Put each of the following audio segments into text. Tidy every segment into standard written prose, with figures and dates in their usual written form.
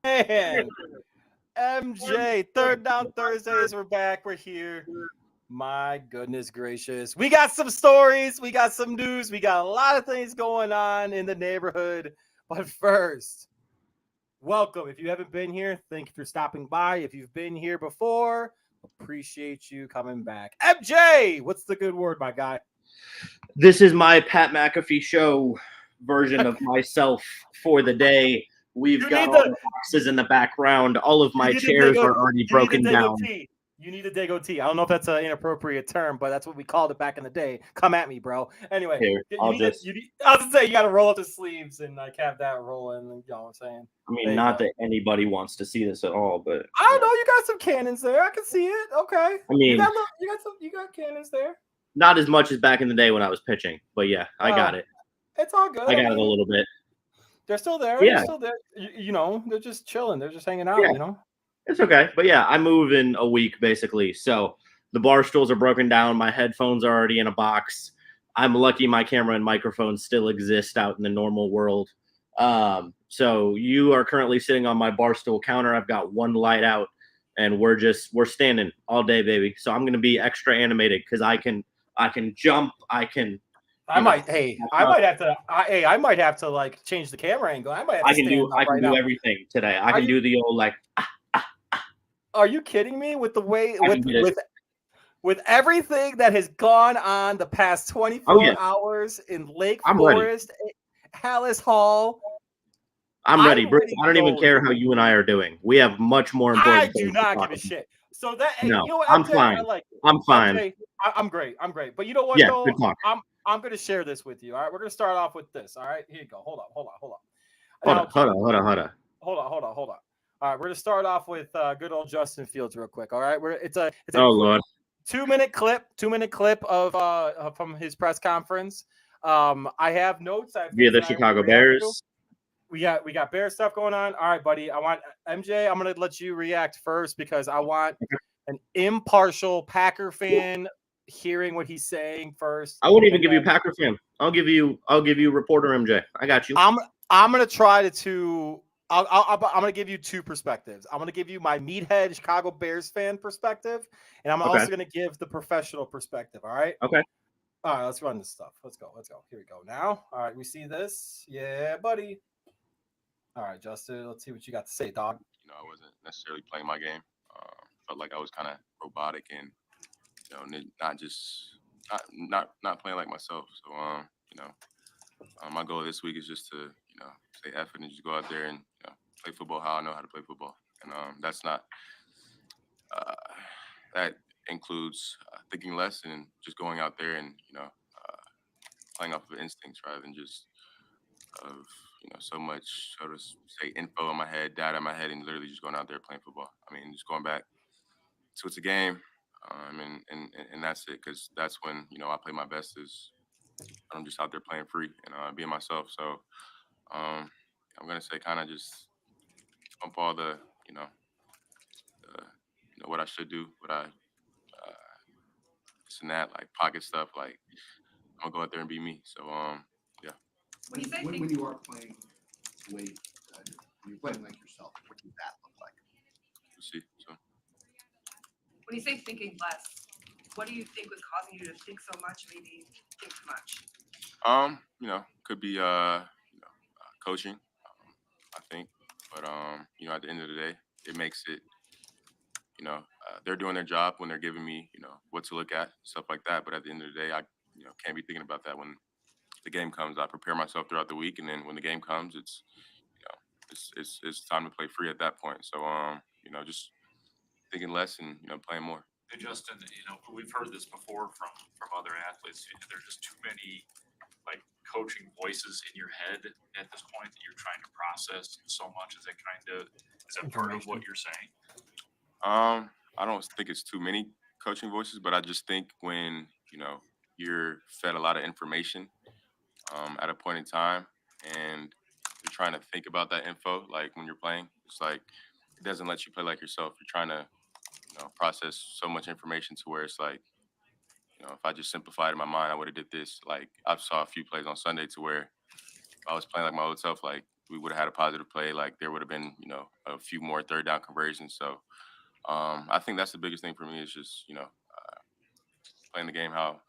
Man, MJ, Third Down Thursdays. We're back. We're here. My goodness gracious. We got some stories. We got some news. We got a lot of things going on in the neighborhood. But first, welcome. If you haven't been here, thank you for stopping by. If you've been here before, appreciate you coming back. MJ, what's the good word, my guy? This is my Pat McAfee show version of myself for the day. We've got all the boxes in the background. All of my chairs are already broken down. You need a Dago T. I don't know if that's an inappropriate term, but that's what we called it back in the day. Come at me, bro. Anyway, Here, I was gonna say you got to roll up the sleeves and like have that rolling. You know what I'm saying? I mean, not that anybody wants to see this at all, but I know you got some cannons there. I can see it. Okay. I mean, you got cannons there. Not as much as back in the day when I was pitching, but yeah, I got it. It's all good. I got it a little bit. They're still there. Yeah. They're still there. You know, they're just chilling. They're just hanging out. Yeah. You know. It's okay. But yeah, I move in a week basically. So the bar stools are broken down. My headphones are already in a box. I'm lucky my camera and microphone still exist out in the normal world. So you are currently sitting on my bar stool counter. I've got one light out and we're standing all day, baby. So I'm going to be extra animated because I can jump. I might have to like change the camera angle. I can do everything today. I can do the old like. Are you kidding me with the way with everything that has gone on the past 24 hours in Lake Forest, Hallis Hall? I'm ready, bro. I don't even care how you and I are doing. We have much more important. I do not give a shit. So that no, you know what, I'm fine. I'm fine. MJ, I'm great. But you know what? Yeah, though? good talk. I'm going to share this with you. All right, we're going to start off with this. All right, here you go. Hold on. Hold on. All right, we're going to start off with good old Justin Fields real quick. All right, it's a Lord. 2-minute clip of from his press conference. I have notes. Via the Chicago Bears. We got Bears stuff going on. All right, buddy. I want MJ. I'm going to let you react first because I want an impartial Packer fan hearing what he's saying first. I won't even give you Packer fan. I'll give you reporter MJ. I got you. I'm going to try to. I'm going to give you two perspectives. I'm going to give you my meathead Chicago Bears fan perspective, and I'm also going to give the professional perspective. All right. Okay. All right. Let's run this stuff. Let's go. Here we go. Now. All right. We see this. Yeah, buddy. All right, Justin. Let's see what you got to say, dog. You know, I wasn't necessarily playing my game. Felt like I was kind of robotic and not playing like myself. So my goal this week is just to say F it and just go out there and play football how I know how to play football. And that's not that includes thinking less and just going out there and playing off of instincts rather than just of so much, so to say, info in my head, data in my head, and literally just going out there playing football. I mean, just going back to it's a game, and that's it. Because that's when I play my best is I'm just out there playing free and being myself. So I'm gonna say kind of just bump all the what I should do, what I this and that, like pocket stuff. Like I'm gonna go out there and be me. So yeah. When you are playing the way when you're playing like yourself, what does that look like? We'll see. So When you say thinking less, what do you think was causing you to think so much, maybe think too much? could be coaching, I think. But at the end of the day, it makes it, they're doing their job when they're giving me, what to look at, stuff like that. But at the end of the day, I, can't be thinking about that when the game comes. I prepare myself throughout the week, and then when the game comes, it's, it's time to play free at that point. So, just thinking less and playing more. Hey, Justin, we've heard this before from other athletes. There's just too many like coaching voices in your head at this point that you're trying to process so much. Is that part of what you're saying? I don't think it's too many coaching voices, but I just think when, you're fed a lot of information at a point in time and you're trying to think about that info, like when you're playing, it's like it doesn't let you play like yourself. You're trying to, process so much information to where it's like, if I just simplified in my mind, I would have did this. Like I saw a few plays on Sunday to where if I was playing like my old self, like we would have had a positive play. Like there would have been, a few more third down conversions. So I think that's the biggest thing for me is just, playing the game how,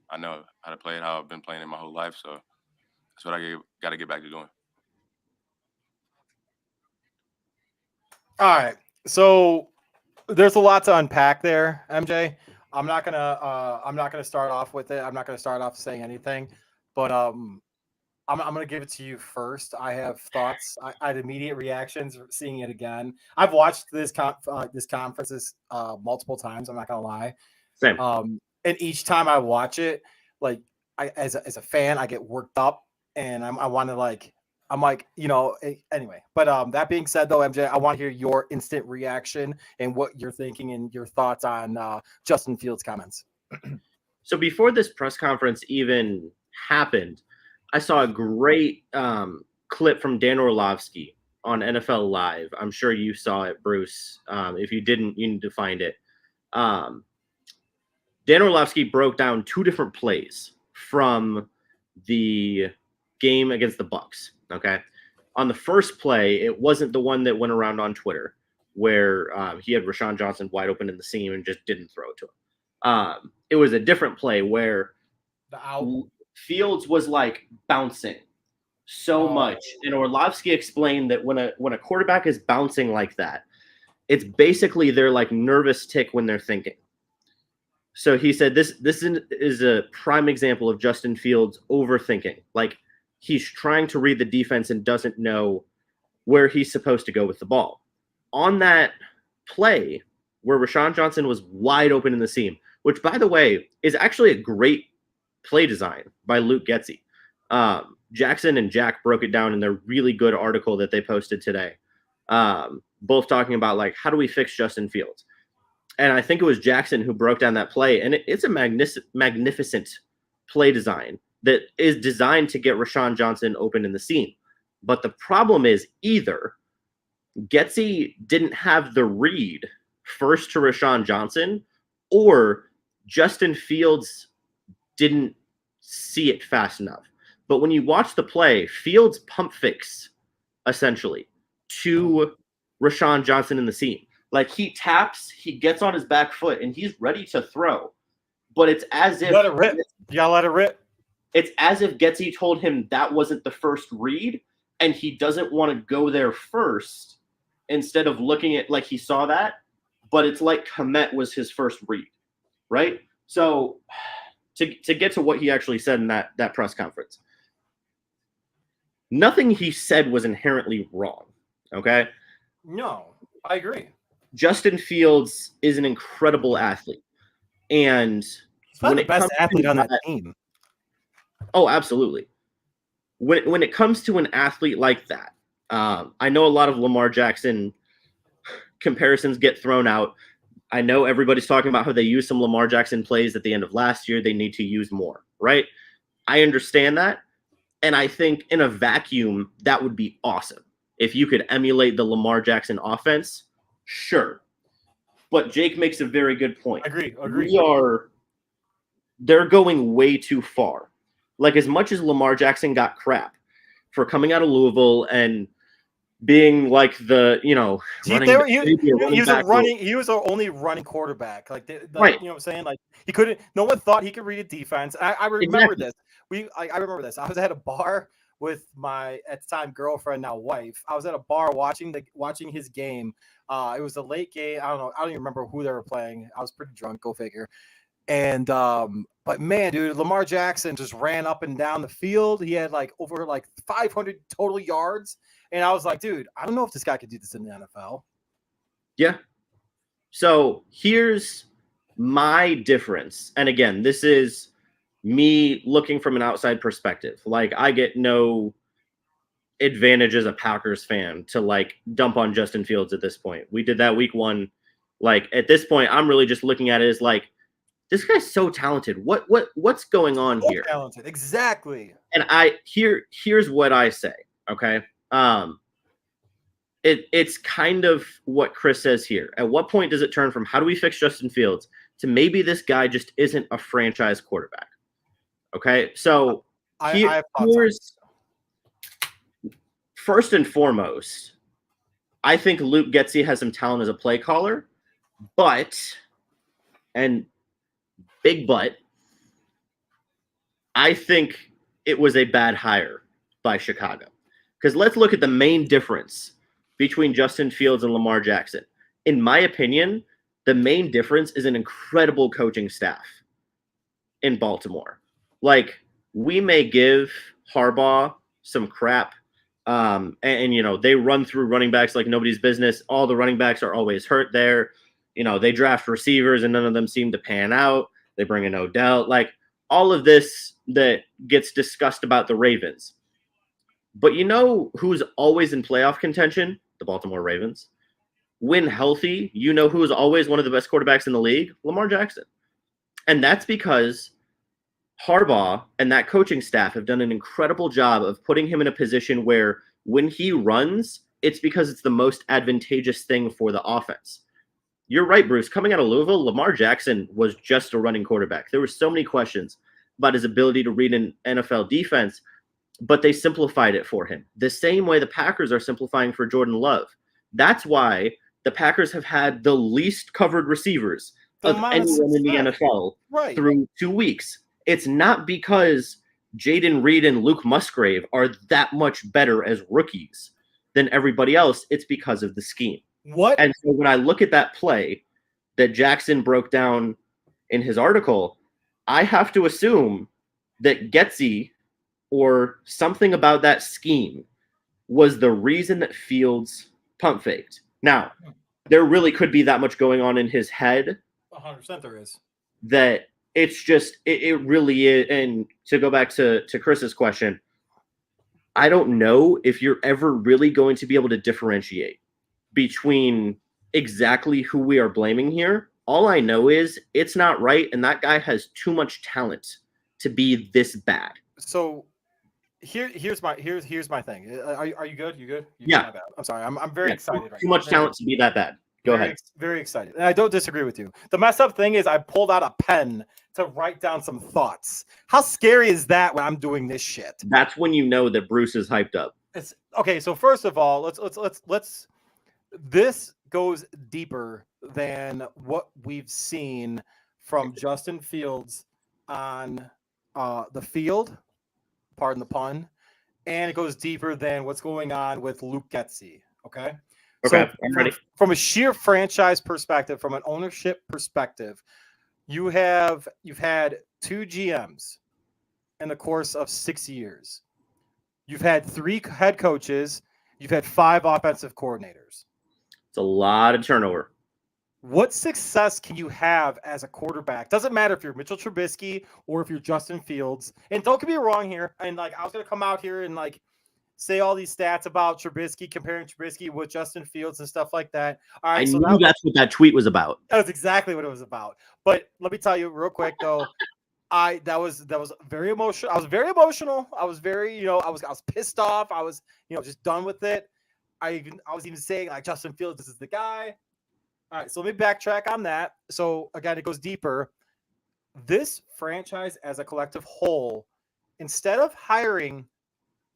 I know how to play it, how I've been playing it my whole life. So that's what I got to get back to doing. All right. So there's a lot to unpack there, MJ. I'm not gonna start off with it. I'm not gonna start off saying anything, but I'm gonna give it to you first. I have thoughts. I had immediate reactions seeing it again. I've watched this conferences multiple times. I'm not gonna lie. Same. And each time I watch it, like as a fan, I get worked up, and I want to like. I'm like, anyway. But that being said, though, MJ, I want to hear your instant reaction and what you're thinking and your thoughts on Justin Fields' comments. So before this press conference even happened, I saw a great clip from Dan Orlovsky on NFL Live. I'm sure you saw it, Bruce. If you didn't, you need to find it. Dan Orlovsky broke down two different plays from the game against the Bucs. Okay. On the first play, it wasn't the one that went around on Twitter where he had Rashawn Johnson wide open in the seam and just didn't throw it to him. It was a different play where Fields was like bouncing so much. And Orlovsky explained that when a quarterback is bouncing like that, it's basically their like nervous tick when they're thinking. So he said this is a prime example of Justin Fields overthinking. Like he's trying to read the defense and doesn't know where he's supposed to go with the ball. On that play where Rashawn Johnson was wide open in the seam, which, by the way, is actually a great play design by Luke Getsy. Jackson and Jack broke it down in their really good article that they posted today, both talking about, like, how do we fix Justin Fields? And I think it was Jackson who broke down that play, and it's a magnificent play design that is designed to get Rashawn Johnson open in the seam. But the problem is either Getsy didn't have the read first to Rashawn Johnson, or Justin Fields didn't see it fast enough. But when you watch the play, Fields pump fakes, essentially, to Rashawn Johnson in the seam. Like, he taps, he gets on his back foot, and he's ready to throw. But it's as if... Let it rip. You gotta let it rip. It's as if Getsy told him that wasn't the first read, and he doesn't want to go there first instead of looking at, like, he saw that, but it's like Komet was his first read, right? So to get to what he actually said in that press conference, nothing he said was inherently wrong, okay? No, I agree. Justin Fields is an incredible athlete, and he's probably the best athlete on that team. Oh, absolutely. When it comes to an athlete like that, I know a lot of Lamar Jackson comparisons get thrown out. I know everybody's talking about how they used some Lamar Jackson plays at the end of last year. They need to use more, right? I understand that. And I think in a vacuum, that would be awesome. If you could emulate the Lamar Jackson offense, sure. But Jake makes a very good point. Agree. They're going way too far. Like, as much as Lamar Jackson got crap for coming out of Louisville and being like the, He was our only running quarterback. Like, right. You know what I'm saying? Like, he couldn't. No one thought he could read a defense. I remember this. I remember this. I was at a bar with my at the time girlfriend, now wife. I was at a bar watching his game. It was a late game. I don't know. I don't even remember who they were playing. I was pretty drunk. Go figure. And but man, dude, Lamar Jackson just ran up and down the field. He had like over like 500 total yards. And I was like, dude, I don't know if this guy could do this in the NFL. Yeah. So here's my difference. And again, this is me looking from an outside perspective. Like, I get no advantage as a Packers fan to like dump on Justin Fields at this point. We did that week 1. Like, at this point, I'm really just looking at it as like, this guy's so talented. What's going on here? Talented, exactly. And here's what I say. Okay. It's kind of what Chris says here. At what point does it turn from how do we fix Justin Fields to maybe this guy just isn't a franchise quarterback? Okay. So here's first and foremost, I think Luke Getsy has some talent as a play caller, and big but, I think it was a bad hire by Chicago. Because let's look at the main difference between Justin Fields and Lamar Jackson. In my opinion, the main difference is an incredible coaching staff in Baltimore. Like, we may give Harbaugh some crap, and you know, they run through running backs like nobody's business. All the running backs are always hurt there. You know, they draft receivers and none of them seem to pan out. They bring in Odell. Like, all of this that gets discussed about the Ravens. But you know who's always in playoff contention? The Baltimore Ravens. When healthy, you know who is always one of the best quarterbacks in the league? Lamar Jackson. And that's because Harbaugh and that coaching staff have done an incredible job of putting him in a position where when he runs, it's because it's the most advantageous thing for the offense. You're right, Bruce. Coming out of Louisville, Lamar Jackson was just a running quarterback. There were so many questions about his ability to read an NFL defense, but they simplified it for him. The same way the Packers are simplifying for Jordan Love. That's why the Packers have had the least covered receivers of anyone in the NFL through 2 weeks. It's not because Jaden Reed and Luke Musgrave are that much better as rookies than everybody else. It's because of the scheme. What? And so when I look at that play that Jackson broke down in his article, I have to assume that Getsy or something about that scheme was the reason that Fields pump faked. Now, there really could be that much going on in his head. 100% there is. That it's just, it really is. And to go back to Chris's question, I don't know if you're ever really going to be able to differentiate between exactly who we are blaming here. All I know is it's not right, and that guy has too much talent to be this bad. So here's my thing. Are you good? You good? Yeah. I'm sorry. I'm very excited. Right too much talent to be that bad. Go ahead. Very excited. And I don't disagree with you. The messed up thing is I pulled out a pen to write down some thoughts. How scary is that when I'm doing this shit? That's when you know that Bruce is hyped up. It's okay. So first of all, let's this goes deeper than what we've seen from Justin Fields on the field, pardon the pun, and it goes deeper than what's going on with Luke Getsy. Okay. Okay. So from a sheer franchise perspective, from an ownership perspective, you've had 2 GMs in the course of 6 years. You've had 3 head coaches. You've had 5 offensive coordinators. It's a lot of turnover. What success can you have as a quarterback? Doesn't matter if you're Mitchell Trubisky or if you're Justin Fields. And don't get me wrong here. And like, I was going to come out here and like say all these stats about Trubisky, comparing Trubisky with Justin Fields and stuff like that. All right, I knew that's what that tweet was about. That was exactly what it was about. But let me tell you real quick though, that was very emotional. I was very emotional. I was very, I was pissed off. I was, just done with it. I was even saying like Justin Fields, this is the guy. All right, so let me backtrack on that. So again, it goes deeper. This franchise as a collective whole, instead of hiring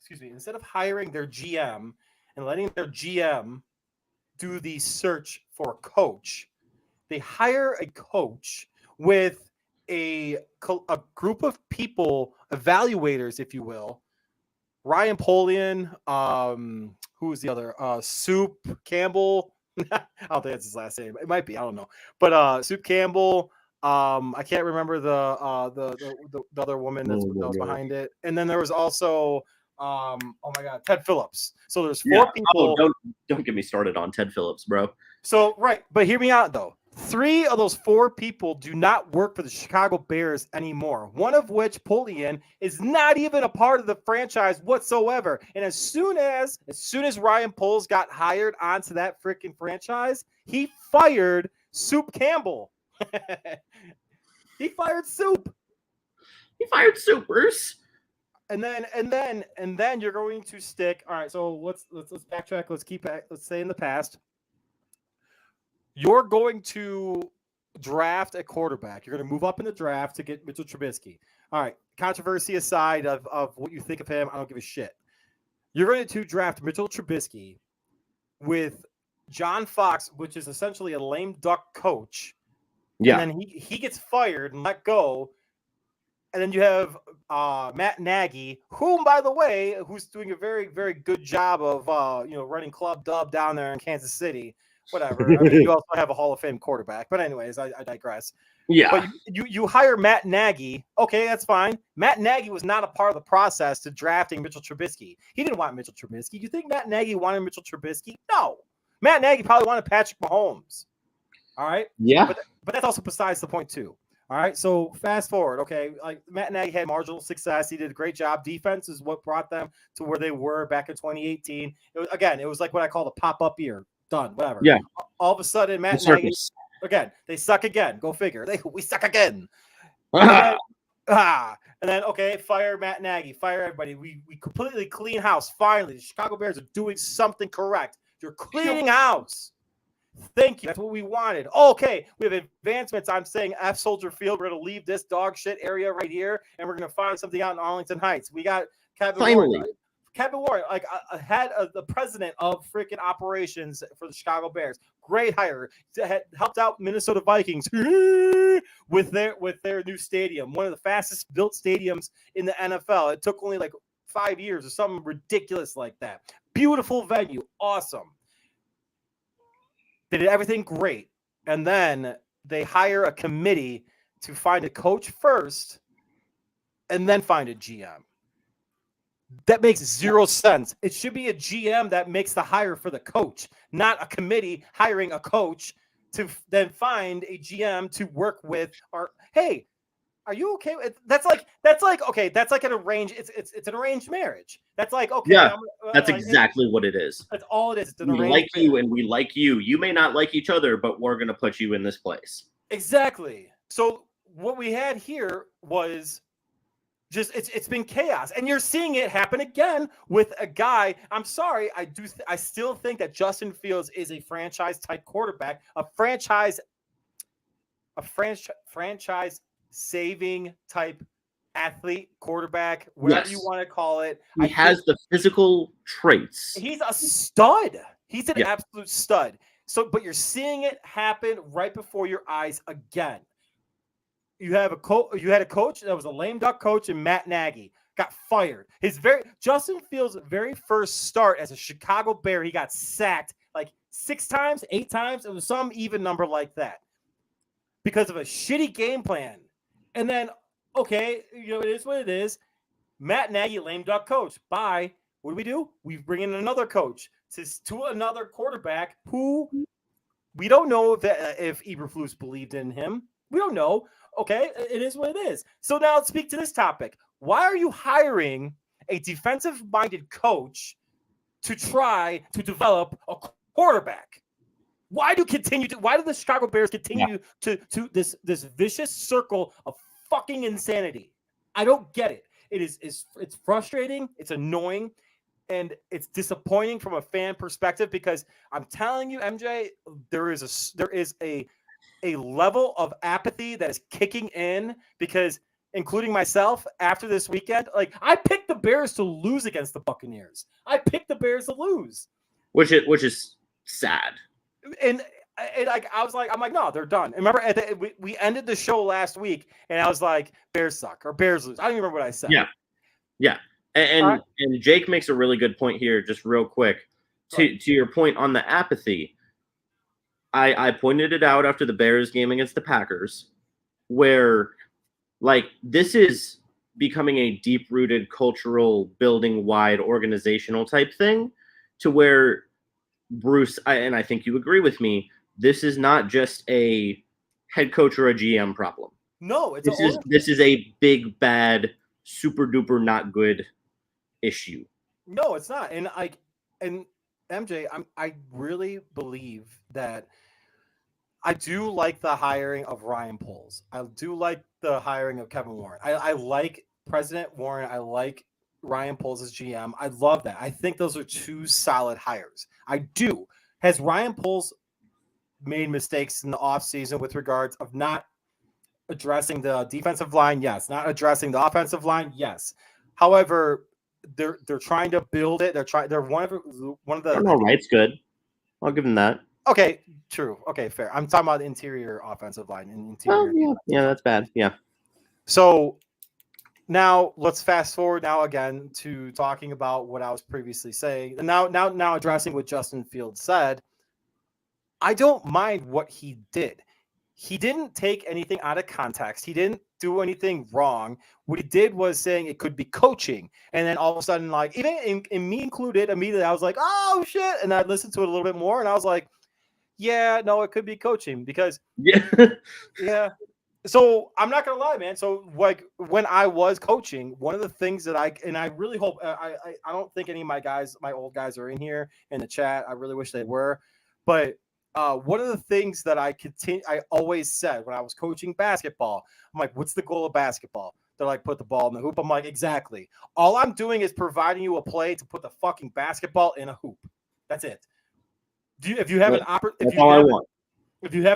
their GM and letting their GM do the search for a coach, they hire a coach with a group of people, evaluators, if you will. Ryan Polian, who was the other? Soup Campbell. I don't think that's his last name. It might be. I don't know. But Soup Campbell. I can't remember the other woman that was behind it. And then there was also oh my God, Ted Phillips. So there's four people. Oh, don't get me started on Ted Phillips, bro. So right, but hear me out though. 3 of those 4 people do not work for the Chicago Bears anymore. One of which, Polian, is not even a part of the franchise whatsoever. And as soon as Ryan Poles got hired onto that freaking franchise, he fired Soup Campbell. He fired Soup. He fired Supers. And then you're going to stick. All right, so let's backtrack. Let's stay in the past. You're going to draft a quarterback. You're going to move up in the draft to get Mitchell Trubisky. All right, controversy aside of what you think of him, I don't give a shit. You're going to draft Mitchell Trubisky with John Fox, which is essentially a lame duck coach. Yeah. And then he gets fired and let go. And then you have Matt Nagy, whom, by the way, who's doing a very, very good job of running Club Dub down there in Kansas City. Whatever. I mean, you also have a Hall of Fame quarterback. But anyways, I digress. Yeah. But you hire Matt Nagy. Okay, that's fine. Matt Nagy was not a part of the process to drafting Mitchell Trubisky. He didn't want Mitchell Trubisky. You think Matt Nagy wanted Mitchell Trubisky? No. Matt Nagy probably wanted Patrick Mahomes. All right? Yeah. But that's also besides the point, too. All right, so fast forward. Okay, like Matt Nagy had marginal success. He did a great job. Defense is what brought them to where they were back in 2018. It was like what I call the pop-up year. Done, whatever. Yeah. All of a sudden, Matt Nagy, again, they suck again. Go figure. We suck again. And then, okay, fire Matt Nagy. Fire everybody. We completely clean house. Finally, the Chicago Bears are doing something correct. You're cleaning house. Thank you. That's what we wanted. Okay, we have advancements. I'm saying F Soldier Field. We're going to leave this dog shit area right here, and we're going to find something out in Arlington Heights. We got Kevin Warren, like ahead of the president of freaking operations for the Chicago Bears. Great hire. Helped out Minnesota Vikings with their new stadium, one of the fastest built stadiums in the NFL. It took only like 5 years or something ridiculous like that. Beautiful venue, awesome. They did everything great. And then they hire a committee to find a coach first and then find a GM. That makes zero sense. It should be a GM that makes the hire for the coach, not a committee hiring a coach to then find a GM to work with. Or, hey, are you okay with that's like an arranged it's an arranged marriage. That's like, okay, yeah, that's exactly what it is. That's all it is. It's we like you and we like you. You may not like each other, but we're gonna put you in this place. Exactly. So what we had here was just it's been chaos, and you're seeing it happen again with a guy. I'm sorry, I still think that Justin Fields is a franchise type quarterback, a franchise saving type athlete, quarterback, whatever you want to call it. He has the physical traits. He's a stud. He's an absolute stud. So, but you're seeing it happen right before your eyes again. You had a coach that was a lame duck coach, and Matt Nagy got fired. Justin Fields' very first start as a Chicago Bear, he got sacked like 6 times, 8 times. It was some even number like that because of a shitty game plan. And then, okay, it is what it is. Matt Nagy, lame duck coach. Bye. What do? We bring in another coach to another quarterback who we don't know if Eberflus believed in him. We don't know. Okay, it is what it is. So now let's speak to this topic. Why are you hiring a defensive-minded coach to try to develop a quarterback? Why do the Chicago Bears continue to this vicious circle of fucking insanity? I don't get it. It's frustrating. It's annoying. and it's disappointing from a fan perspective because I'm telling you, MJ, there is a level of apathy that is kicking in because, including myself, after this weekend, like I picked the Bears to lose against the Buccaneers. I picked the Bears to lose, which is sad. and like I'm like, no, they're done. And remember, we ended the show last week, and I was like, Bears suck or Bears lose. I don't even remember what I said. Yeah. And Jake makes a really good point here, just real quick. To your point on the apathy, I pointed it out after the Bears game against the Packers, where like this is becoming a deep-rooted cultural building-wide organizational type thing, to where Bruce, and I think you agree with me, this is not just a head coach or a GM problem. No, this is a big, bad, super duper not good issue. No, it's not. And MJ, I really believe that I do like the hiring of Ryan Poles. I do like the hiring of Kevin Warren. I like President Warren. I like Ryan Poles as GM. I love that. I think those are two solid hires. I do. Has Ryan Poles made mistakes in the offseason with regards of not addressing the defensive line? Yes. Not addressing the offensive line? Yes. However, they're trying to build it. They're one of the. I don't know, Wright's good. I'll give him that. Okay, true. Okay, fair. I'm talking about interior offensive line and interior. Yeah, that's bad. Yeah. So now let's fast forward now again to talking about what I was previously saying. And now addressing what Justin Fields said. I don't mind what he did. He didn't take anything out of context. He didn't do anything wrong. What he did was saying it could be coaching. And then all of a sudden, like, even in me included, immediately I was like, oh, shit. And I listened to it a little bit more, and I was like, yeah, no, it could be coaching because yeah. So I'm not gonna lie, man. So like when I was coaching, one of the things that I really hope I don't think any of my old guys are in here in the chat. I really wish they were, but one of the things that I always said when I was coaching basketball, I'm like, what's the goal of basketball? They're like, put the ball in the hoop. I'm like, exactly. All I'm doing is providing you a play to put the fucking basketball in a hoop. That's it. If you have an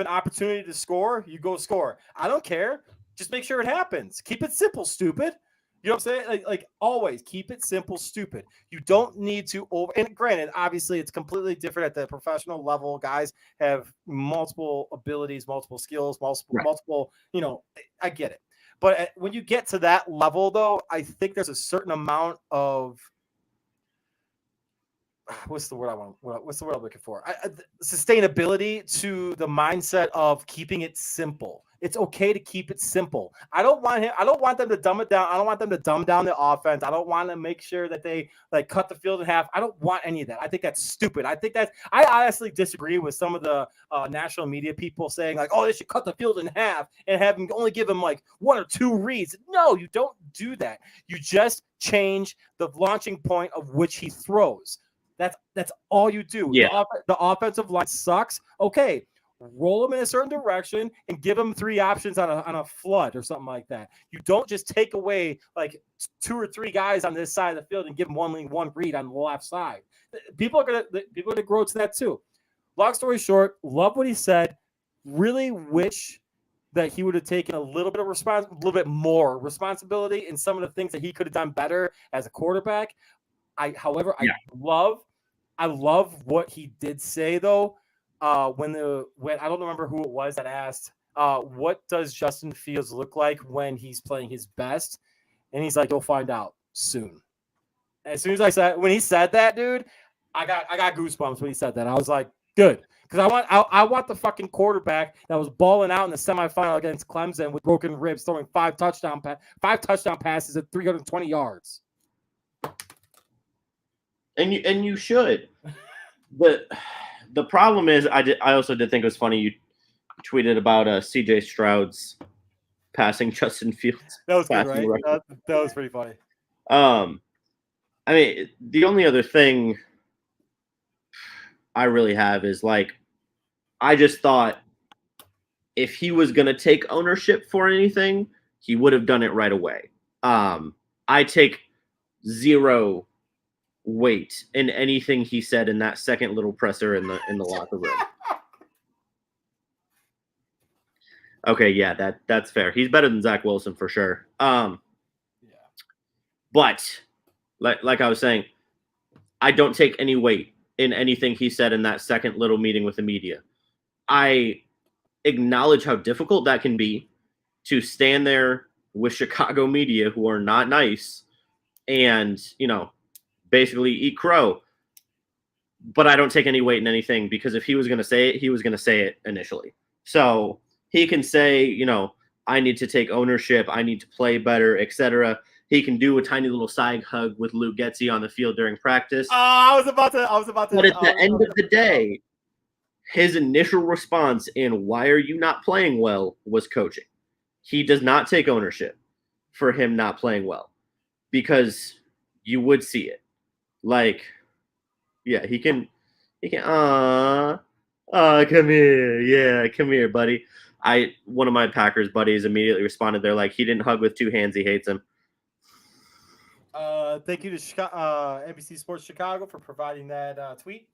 opportunity to score, you go score. I don't care. Just make sure it happens. Keep it simple, stupid. You know what I'm saying? Like always, keep it simple, stupid. You don't need to and granted, obviously, it's completely different at the professional level. Guys have multiple abilities, multiple skills, multiple. You know, I get it. But when you get to that level, though, I think there's a certain amount of what's the word I'm looking for? Sustainability to the mindset of keeping it simple. It's okay to keep it simple. I don't want them to dumb it down. I don't want them to dumb down the offense. I don't want to make sure that they like cut the field in half. I don't want any of that. I think that's stupid. I honestly disagree with some of the national media people saying like, oh, they should cut the field in half and only give them like one or two reads. No, you don't do that. You just change the launching point of which he throws. That's all you do. Yeah. The offensive line sucks. Okay, roll them in a certain direction and give them three options on a flood or something like that. You don't just take away like two or three guys on this side of the field and give them one read on the left side. People are gonna grow to that too. Long story short, love what he said. Really wish that he would have taken a little bit more responsibility in some of the things that he could have done better as a quarterback. I love what he did say though. When I don't remember who it was that asked, what does Justin Fields look like when he's playing his best? And he's like, you'll find out soon. As soon as when he said that, dude, I got goosebumps when he said that. I was like, good. Because I want the fucking quarterback that was balling out in the semifinal against Clemson with broken ribs, throwing five touchdown passes at 320 yards. And you should. But the problem is, I also did think it was funny you tweeted about CJ Stroud's passing Justin Fields. That was good, right? That was pretty funny. I mean, the only other thing I really have is like, I just thought if he was going to take ownership for anything, he would have done it right away. I take zero weight in anything he said in that second little presser in the locker room. Okay, yeah, that's fair. He's better than Zach Wilson for sure. Yeah. But like I was saying, I don't take any weight in anything he said in that second little meeting with the media. I acknowledge how difficult that can be to stand there with Chicago media who are not nice and, basically eat crow. But I don't take any weight in anything because if he was going to say it, he was going to say it initially. So he can say, I need to take ownership, I need to play better, etc. He can do a tiny little side hug with Luke Getsy on the field during practice. Oh, I was about to. But at the end of the day, his initial response in "Why are you not playing well?" was coaching. He does not take ownership for him not playing well because you would see it. Like, yeah, he can. Come here, yeah, come here, buddy. One of my Packers buddies immediately responded. They're like, he didn't hug with two hands. He hates him. Thank you to NBC Sports Chicago for providing that tweet.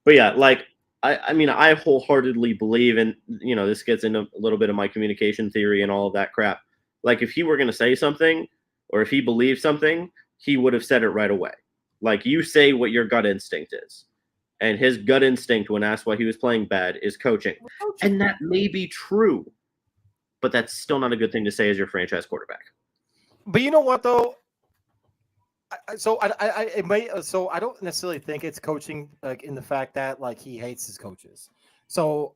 But yeah, like I wholeheartedly believe in, this gets into a little bit of my communication theory and all of that crap. Like if he were going to say something or if he believed something, he would have said it right away. Like you say what your gut instinct is. And his gut instinct when asked why he was playing bad is coaching. And that may be true, but that's still not a good thing to say as your franchise quarterback. But you know what though? I don't necessarily think it's coaching, like in the fact that like he hates his coaches. So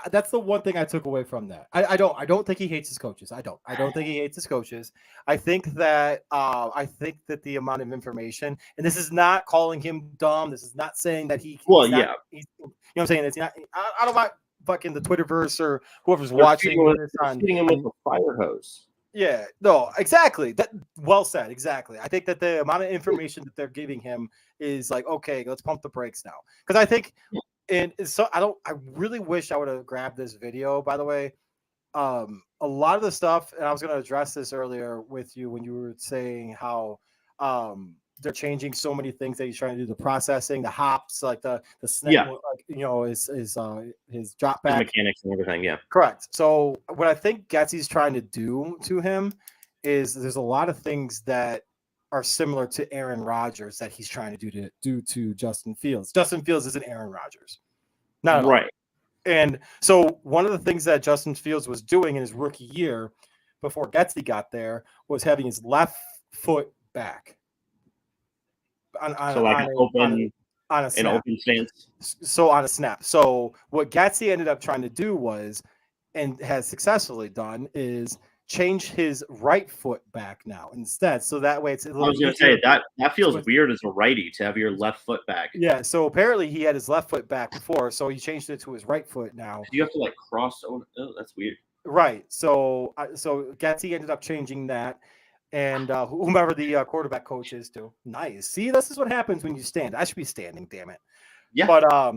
that's the one thing I took away from that. I don't think he hates his coaches. I don't think he hates his coaches. I think that the amount of information, and this is not calling him dumb. This is not saying that he's what I'm saying. It's not. I don't want fucking the Twitterverse or whoever's watching this on hitting him with a fire hose. Yeah, no, exactly. That well said. Exactly. I think that the amount of information that they're giving him is like, okay, let's pump the brakes now. Because I think, and so I really wish I would have grabbed this video. By the way, a lot of the stuff, and I was going to address this earlier with you when you were saying how they're changing so many things that he's trying to do, the processing, the hops, like the snap, his drop back, his mechanics and everything. Yeah, correct. So what I think Getsy's trying to do to him is there's a lot of things that are similar to Aaron Rodgers that he's trying to do to Justin Fields. Justin Fields isn't Aaron Rodgers, not right. And so one of the things that Justin Fields was doing in his rookie year before Getsy got there was having his left foot back. On a snap. An open stance. So on a snap. So what Getsy ended up trying to do was, and has successfully done, is change his right foot back now instead. So that way it's a little. I was going to say that feels weird as a righty to have your left foot back. Yeah. So apparently he had his left foot back before, so he changed it to his right foot now. You have to like cross over. Oh, that's weird. Right. So Getsy ended up changing that. And whomever the quarterback coach is too. Nice. See, this is what happens when you stand. I should be standing, damn it. Yeah. But I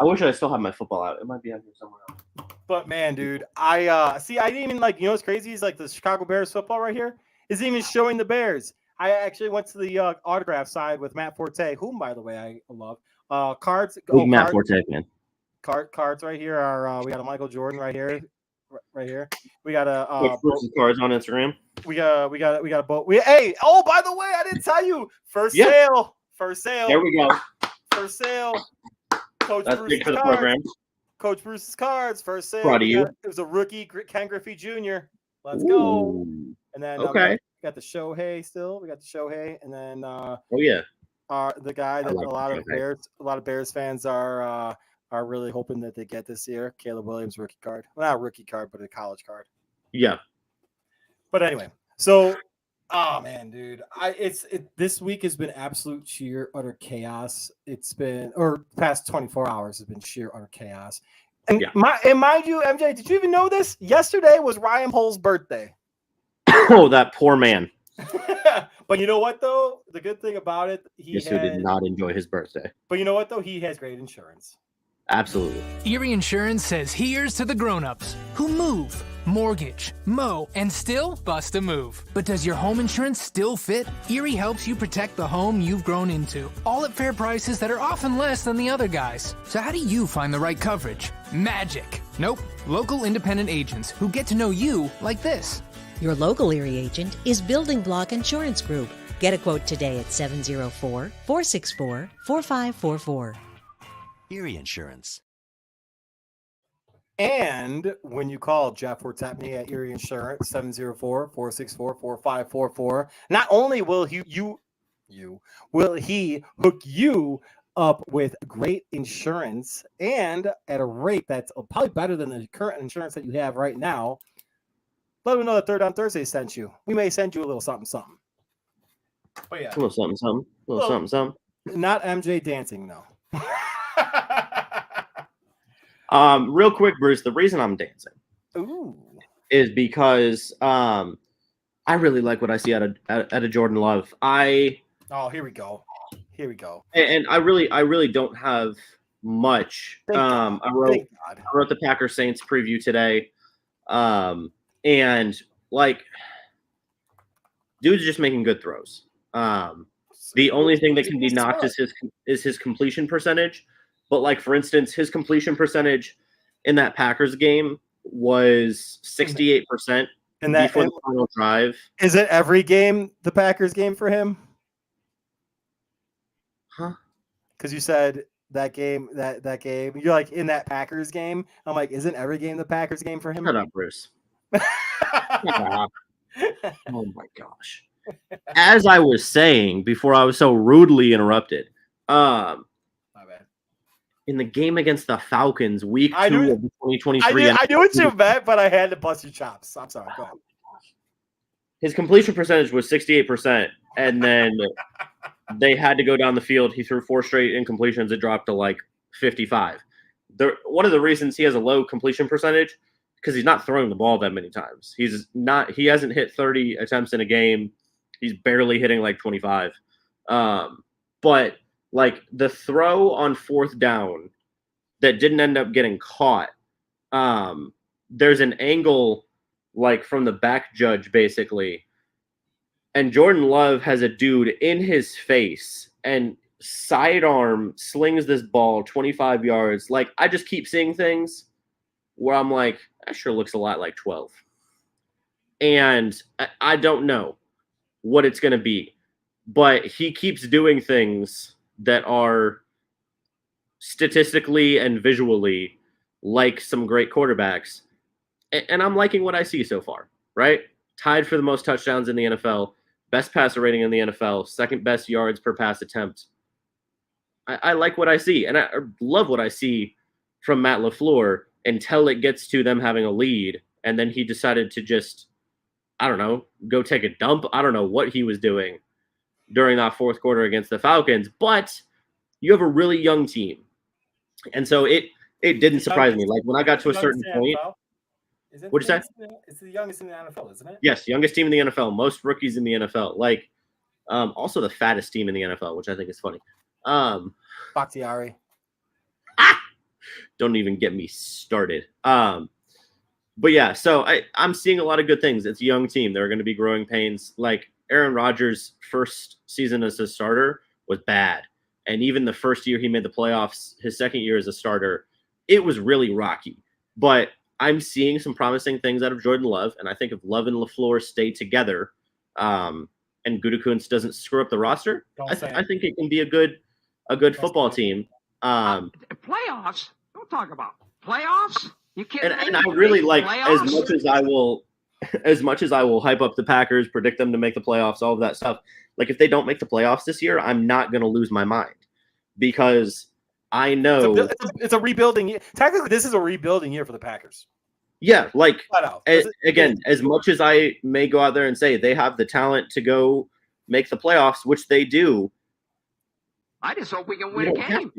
wish I still had my football out. It might be out here somewhere else. But man, dude, I didn't even like, what's crazy is like the Chicago Bears football right here isn't even showing the Bears. I actually went to the autograph side with Matt Forte, whom by the way I love. Cards. Matt Forte, man. Cards right here are we got a Michael Jordan right here. Right here, we got a cards on Instagram. We got a boat. Hey, oh, by the way, I didn't tell you. First sale. There we go. First sale. Coach That's Bruce's big for the cards. program. Coach Bruce's cards. First sale. Proud of you. It was a rookie, Ken Griffey Jr. Let's go. And then we got the Shohei still. We got the Shohei, and then the guy that a lot of Bears fans are really hoping that they get this year, Caleb Williams rookie card. Well, not a rookie card, but a college card. Yeah. But anyway, so, oh man, dude, this week has been absolute sheer utter chaos. It's been, or past 24 hours has been sheer utter chaos. And mind you, MJ, did you even know this? Yesterday was Ryan Hull's birthday. Oh, that poor man. But you know what though? The good thing about it, he did not enjoy his birthday. But you know what though? He has great insurance. Absolutely. Erie Insurance says here's to the grown-ups who move, mortgage, mow, and still bust a move. But does your home insurance still fit? Erie helps you protect the home you've grown into, all at fair prices that are often less than the other guys. So how do you find the right coverage? Magic. Nope. Local independent agents who get to know you like this. Your local Erie agent is Building Block Insurance Group. Get a quote today at 704-464-4544. Erie Insurance. And when you call Jeff Hortepney at Erie Insurance, 704-464-4544, not only will he hook you up with great insurance and at a rate that's probably better than the current insurance that you have right now, let them know that Third on Thursday sent you. We may send you a little something, something. But yeah. A little something, something. A little something, something. Not MJ dancing, though. Real quick, Bruce, the reason I'm dancing is because I really like what I see out of Jordan Love. Here we go. And I really don't have much. I wrote the Packers Saints preview today. And like dude's just making good throws. The only thing that can be knocked is his completion percentage. But like, for instance, his completion percentage in that Packers game was 68% before the final drive. Is it every game the Packers game for him? Huh? Because you said that game, that game. You're like, in that Packers game. I'm like, isn't every game the Packers game for him? Shut up, Bruce. Oh my gosh. As I was saying before I was so rudely interrupted, My bad. in the game against the Falcons, week 2 of the 2023 I knew what you meant, but I had to bust your chops. I'm sorry. Go ahead. His completion percentage was 68%, and then they had to go down the field. He threw 4 straight incompletions. It dropped to like 55. One of the reasons he has a low completion percentage because he's not throwing the ball that many times. He hasn't hit 30 attempts in a game. He's barely hitting like 25. But like the throw on 4th down that didn't end up getting caught. There's an angle like from the back judge basically. And Jordan Love has a dude in his face and sidearm slings this ball 25 yards. Like I just keep seeing things where I'm like, that sure looks a lot like 12. And I don't know what it's going to be, but he keeps doing things that are statistically and visually like some great quarterbacks. And I'm liking what I see so far, right? Tied for the most touchdowns in the NFL, best passer rating in the NFL, second best yards per pass attempt. I like what I see, and I love what I see from Matt LaFleur until it gets to them having a lead, and then he decided to just, I don't know, go take a dump. I don't know what he was doing during that 4th quarter against the Falcons, but you have a really young team. And so it didn't surprise me. Like when I got to a certain point, what'd you say? It's the youngest in the NFL, isn't it? Yes, youngest team in the NFL, most rookies in the NFL. Like also the fattest team in the NFL, which I think is funny. Bakhtiari. Don't even get me started. But yeah, so I'm seeing a lot of good things. It's a young team. There are going to be growing pains. Like Aaron Rodgers' first season as a starter was bad. And even the first year he made the playoffs, his second year as a starter, it was really rocky. But I'm seeing some promising things out of Jordan Love. And I think if Love and LaFleur stay together and Gutekunst doesn't screw up the roster, I think it can be a good football team. Playoffs? Don't talk about playoffs. You can't. And I really like playoffs? as much as I will hype up the Packers, predict them to make the playoffs, all of that stuff. Like if they don't make the playoffs this year, I'm not going to lose my mind because I know it's a rebuilding year. Technically, this is a rebuilding year for the Packers. Yeah, like again, as much as I may go out there and say they have the talent to go make the playoffs, which they do. I just hope we can win a game.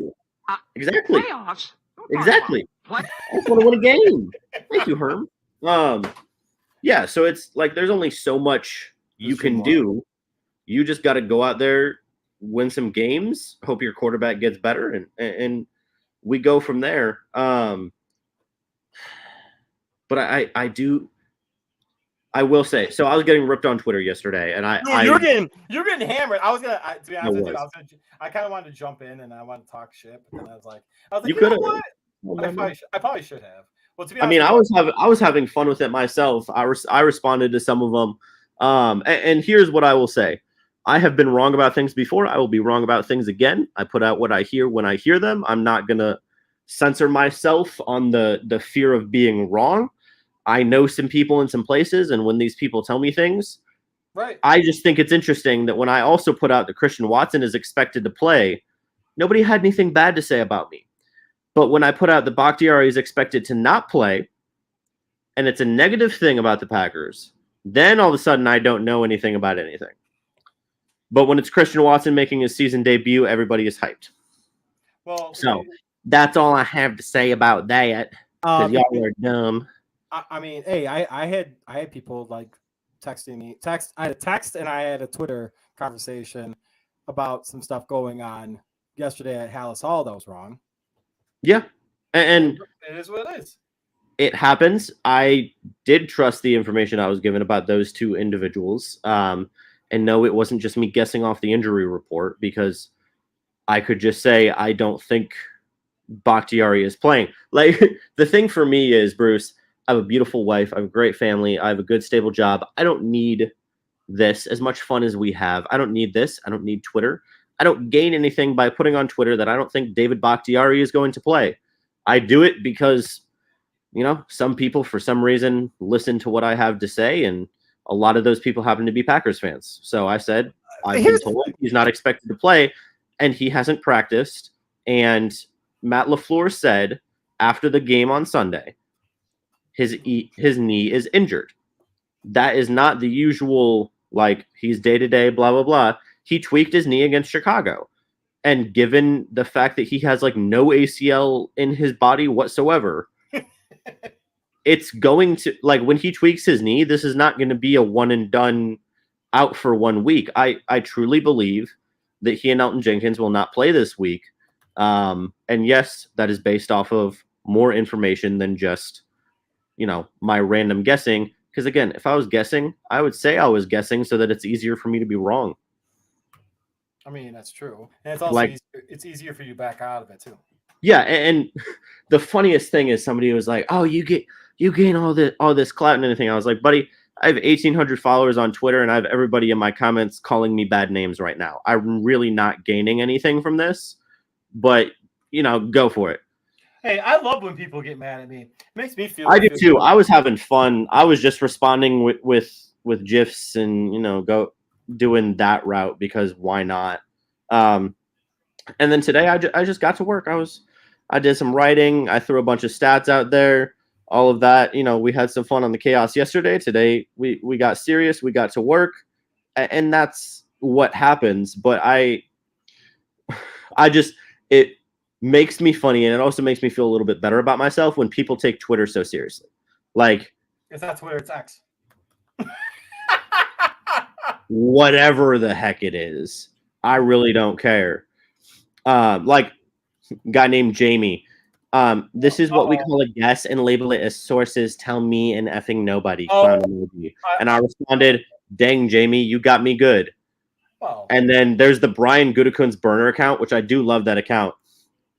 Exactly. Playoffs? Exactly. I just want to win a game. Thank you, Herm. Yeah, so it's like there's only so much you can do. You just got to go out there, win some games, hope your quarterback gets better, and we go from there. But I do I will say. So I was getting ripped on Twitter yesterday, and Dude, you're getting hammered. I was gonna, to be honest with you, was. I kind of wanted to jump in and I wanted to talk shit, but then I was like, You you know could what? have. I probably should have. Well, to be I honest, mean, I was having fun with it myself. I responded to some of them. And here's what I will say. I have been wrong about things before. I will be wrong about things again. I put out what I hear when I hear them. I'm not going to censor myself on the fear of being wrong. I know some people in some places, and when these people tell me things, right. I just think it's interesting that when I also put out that Christian Watson is expected to play, nobody had anything bad to say about me. But when I put out that Bakhtiari is expected to not play, and it's a negative thing about the Packers, then all of a sudden I don't know anything about anything. But when it's Christian Watson making his season debut, everybody is hyped. Well, so that's all I have to say about that. Because y'all are dumb. I mean, hey, I had people like texting me. I had a text and I had a Twitter conversation about some stuff going on yesterday at Hallis Hall that was wrong. Yeah, and it is what it is. It happens. I did trust the information I was given about those two individuals. And no, it wasn't just me guessing off the injury report, because I could just say I don't think Bakhtiari is playing. Like, the thing for me is, Bruce, I have a beautiful wife. I have a great family. I have a good, stable job. I don't need this. As much fun as we have, I don't need this. I don't need Twitter. I don't gain anything by putting on Twitter that I don't think David Bakhtiari is going to play. I do it because, you know, some people, for some reason, listen to what I have to say, and a lot of those people happen to be Packers fans. So I said, I've been told he's not expected to play, and he hasn't practiced. And Matt LaFleur said after the game on Sunday, his knee is injured. That is not the usual, like, he's day-to-day, blah, blah, blah. He tweaked his knee against Chicago. And given the fact that he has, like, no ACL in his body whatsoever, it's going to, like, when he tweaks his knee, this is not going to be a one and done out for 1 week. I truly believe that he and Elton Jenkins will not play this week. And yes, that is based off of more information than just, you know, my random guessing. Because again, if I was guessing, I would say I was guessing so that it's easier for me to be wrong. I mean, that's true. And it's also it's easier for you to back out of it too. Yeah, and the funniest thing is somebody was like, "Oh, you gain all this clout and anything." I was like, "Buddy, I have 1,800 followers on Twitter, and I have everybody in my comments calling me bad names right now. I'm really not gaining anything from this, but you know, go for it." Hey, I love when people get mad at me. It makes me feel. I do too. I was having fun. I was just responding with GIFs and, you know, go doing that route because why not? And then today I just got to work. I did some writing. I threw a bunch of stats out there. All of that. You know, we had some fun on the chaos yesterday. Today we got serious. We got to work, and that's what happens. But it makes me funny, and it also makes me feel a little bit better about myself when people take Twitter so seriously. Like, it's not Twitter, it's X. Whatever the heck it is, I really don't care. Like, a guy named Jamie. This is what we call a guess and label it as sources tell me and effing nobody. Clown emoji. And I responded, "Dang, Jamie, you got me good." And then there's the Brian Gutekunst's burner account, which I do love that account.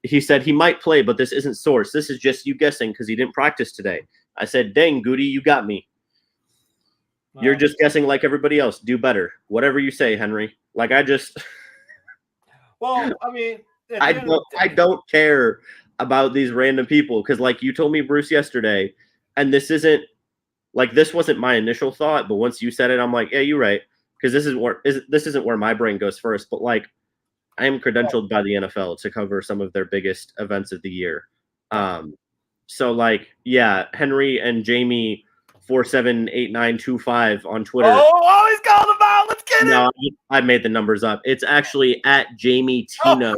He said he might play, but this isn't source. This is just you guessing because he didn't practice today. I said, "Dang, Goody, you got me. You're just guessing like everybody else. Do better. Whatever you say, Henry." Like, I just. Well, I mean, I don't care about these random people because, like you told me, Bruce, yesterday, and this wasn't my initial thought, but once you said it, I'm like, yeah, you're right, because this isn't where my brain goes first, but like, I am credentialed by the NFL to cover some of their biggest events of the year. So like, yeah, Henry and Jamie 478925 on Twitter. Oh, always call them out. Let's get it. No, I made the numbers up. It's actually at Jamie Tino.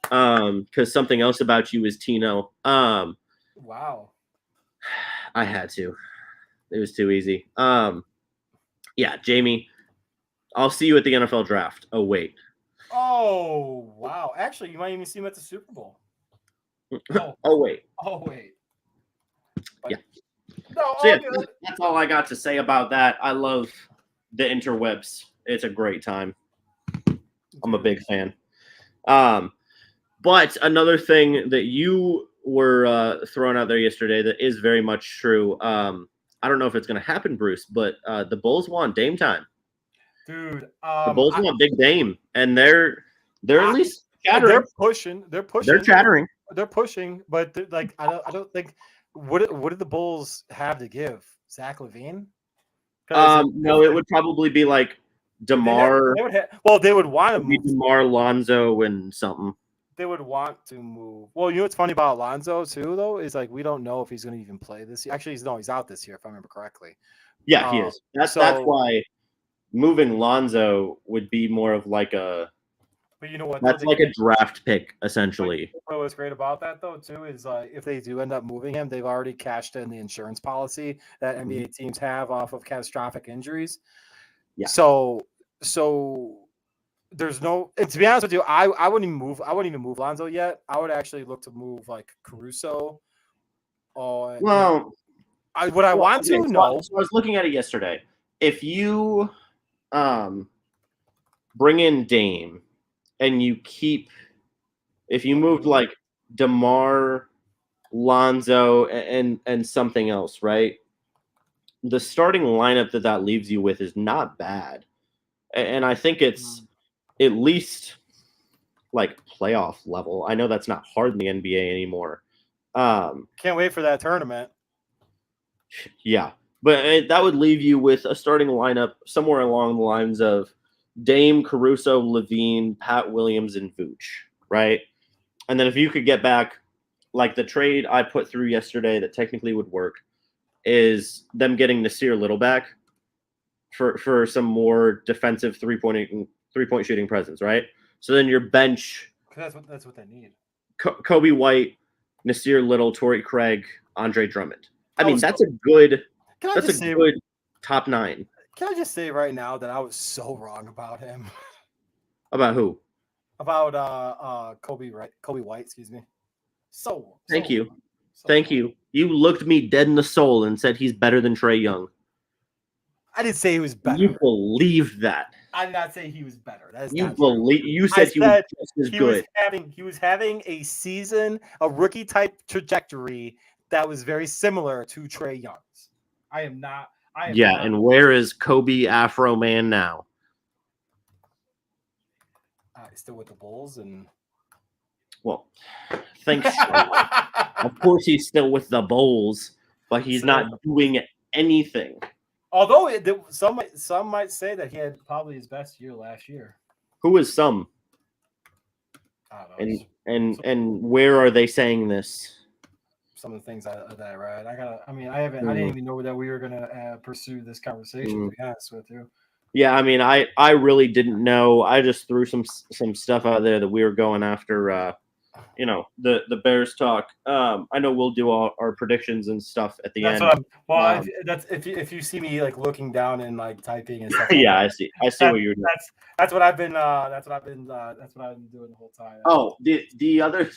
Because something else about you is Tino. Wow. I had to. It was too easy. Yeah, Jamie, I'll see you at the NFL draft. Oh, wait. Oh, wow. Actually, you might even see him at the Super Bowl. Oh wait. Oh, wait. Yeah. No, So yeah, all good. that's all I got to say about that. I love the interwebs. It's a great time. I'm a big fan. But another thing that you were throwing out there yesterday that is very much true. I don't know if it's going to happen, Bruce, but the Bulls want Dame time. Dude, The Bulls want Big Dame, and they're at least chattering. They're pushing. They're chattering. They're pushing, but like I don't think what did the Bulls have to give Zach LaVine? No, it would probably be like DeMar. They would want to move DeMar, Lonzo, and something. They would want to move. Well, you know what's funny about Alonzo too, though, is like we don't know if he's going to even play this year. Actually, he's out this year, if I remember correctly. Yeah, he is. That's why moving Lonzo would be more of like a. But you know what? That's like a draft pick, essentially. What was great about that, though, too, is if they do end up moving him, they've already cashed in the insurance policy that NBA teams have off of catastrophic injuries. Yeah. So there's no. And to be honest with you, I wouldn't even move. I wouldn't even move Lonzo yet. I would actually look to move like Caruso. Well, I want to? No. So I was looking at it yesterday. If you bring in Dame and if you moved like DeMar, Lonzo, and something else, right? The starting lineup that leaves you with is not bad. And I think it's at least like playoff level. I know that's not hard in the NBA anymore. Can't wait for that tournament. Yeah. But that would leave you with a starting lineup somewhere along the lines of Dame, Caruso, LaVine, Pat Williams, and Vooch, right? And then if you could get back, like the trade I put through yesterday that technically would work, is them getting Nasir Little back for some more defensive three-point shooting presence, right? So then your bench. That's what they need. Kobe White, Nasir Little, Torrey Craig, Andre Drummond. I mean, that's a good top 9. Can I just say right now that I was so wrong about him? About who? About Kobe White, excuse me. Thank you. You looked me dead in the soul and said he's better than Trae Young. I didn't say he was better. You believe that? I did not say he was better. That is you believe. You said he was just as good. He was having a rookie type trajectory that was very similar to Trae Young's. And where is Kobe Afro Man now? He's still with the Bulls, and well, thanks. Of course, he's still with the Bulls, but he's not doing anything. Although some might say that he had probably his best year last year. Who is some? I don't know. And where are they saying this? Some of the things that I read. I didn't even know that we were gonna pursue this conversation. To be honest with you. Yeah, I mean, I really didn't know. I just threw some stuff out there that we were going after. The Bears talk. I know we'll do all our predictions and stuff at the end. If you see me like looking down and like typing and stuff. Yeah, I see what you're doing. That's what I've been doing the whole time. Oh, the other.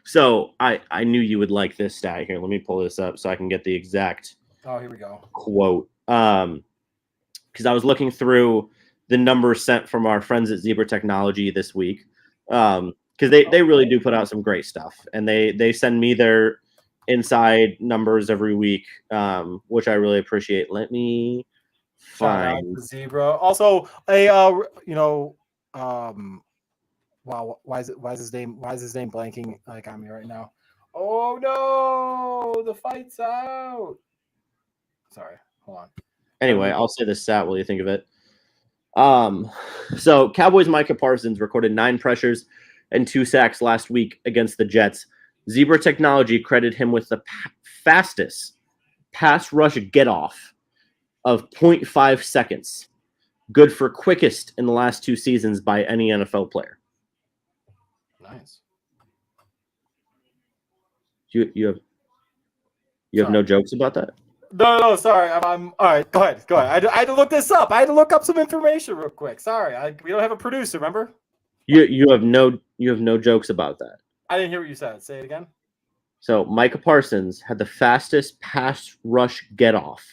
So I knew you would like this stat here. Let me pull this up so I can get the exact. Oh, here we go. Quote. Because I was looking through the numbers sent from our friends at Zebra Technology this week. Because they really do put out some great stuff, and they send me their inside numbers every week, which I really appreciate. Let me find Zebra. Also, wow, why is his name blanking like on me right now? Oh no, the fight's out. Sorry, hold on. Anyway, I'll say the stat while you think of it. So Cowboys' Micah Parsons recorded 9 pressures and 2 sacks last week against the Jets. Zebra Technology credited him with the fastest pass rush get-off of 0.5 seconds. Good for quickest in the last 2 seasons by any NFL player. Nice. You have no jokes about that? No, sorry. I'm all right. Go ahead. I had to look this up. I had to look up some information real quick. Sorry, we don't have a producer. Remember? You have no jokes about that. I didn't hear what you said. Say it again. So Micah Parsons had the fastest pass rush get off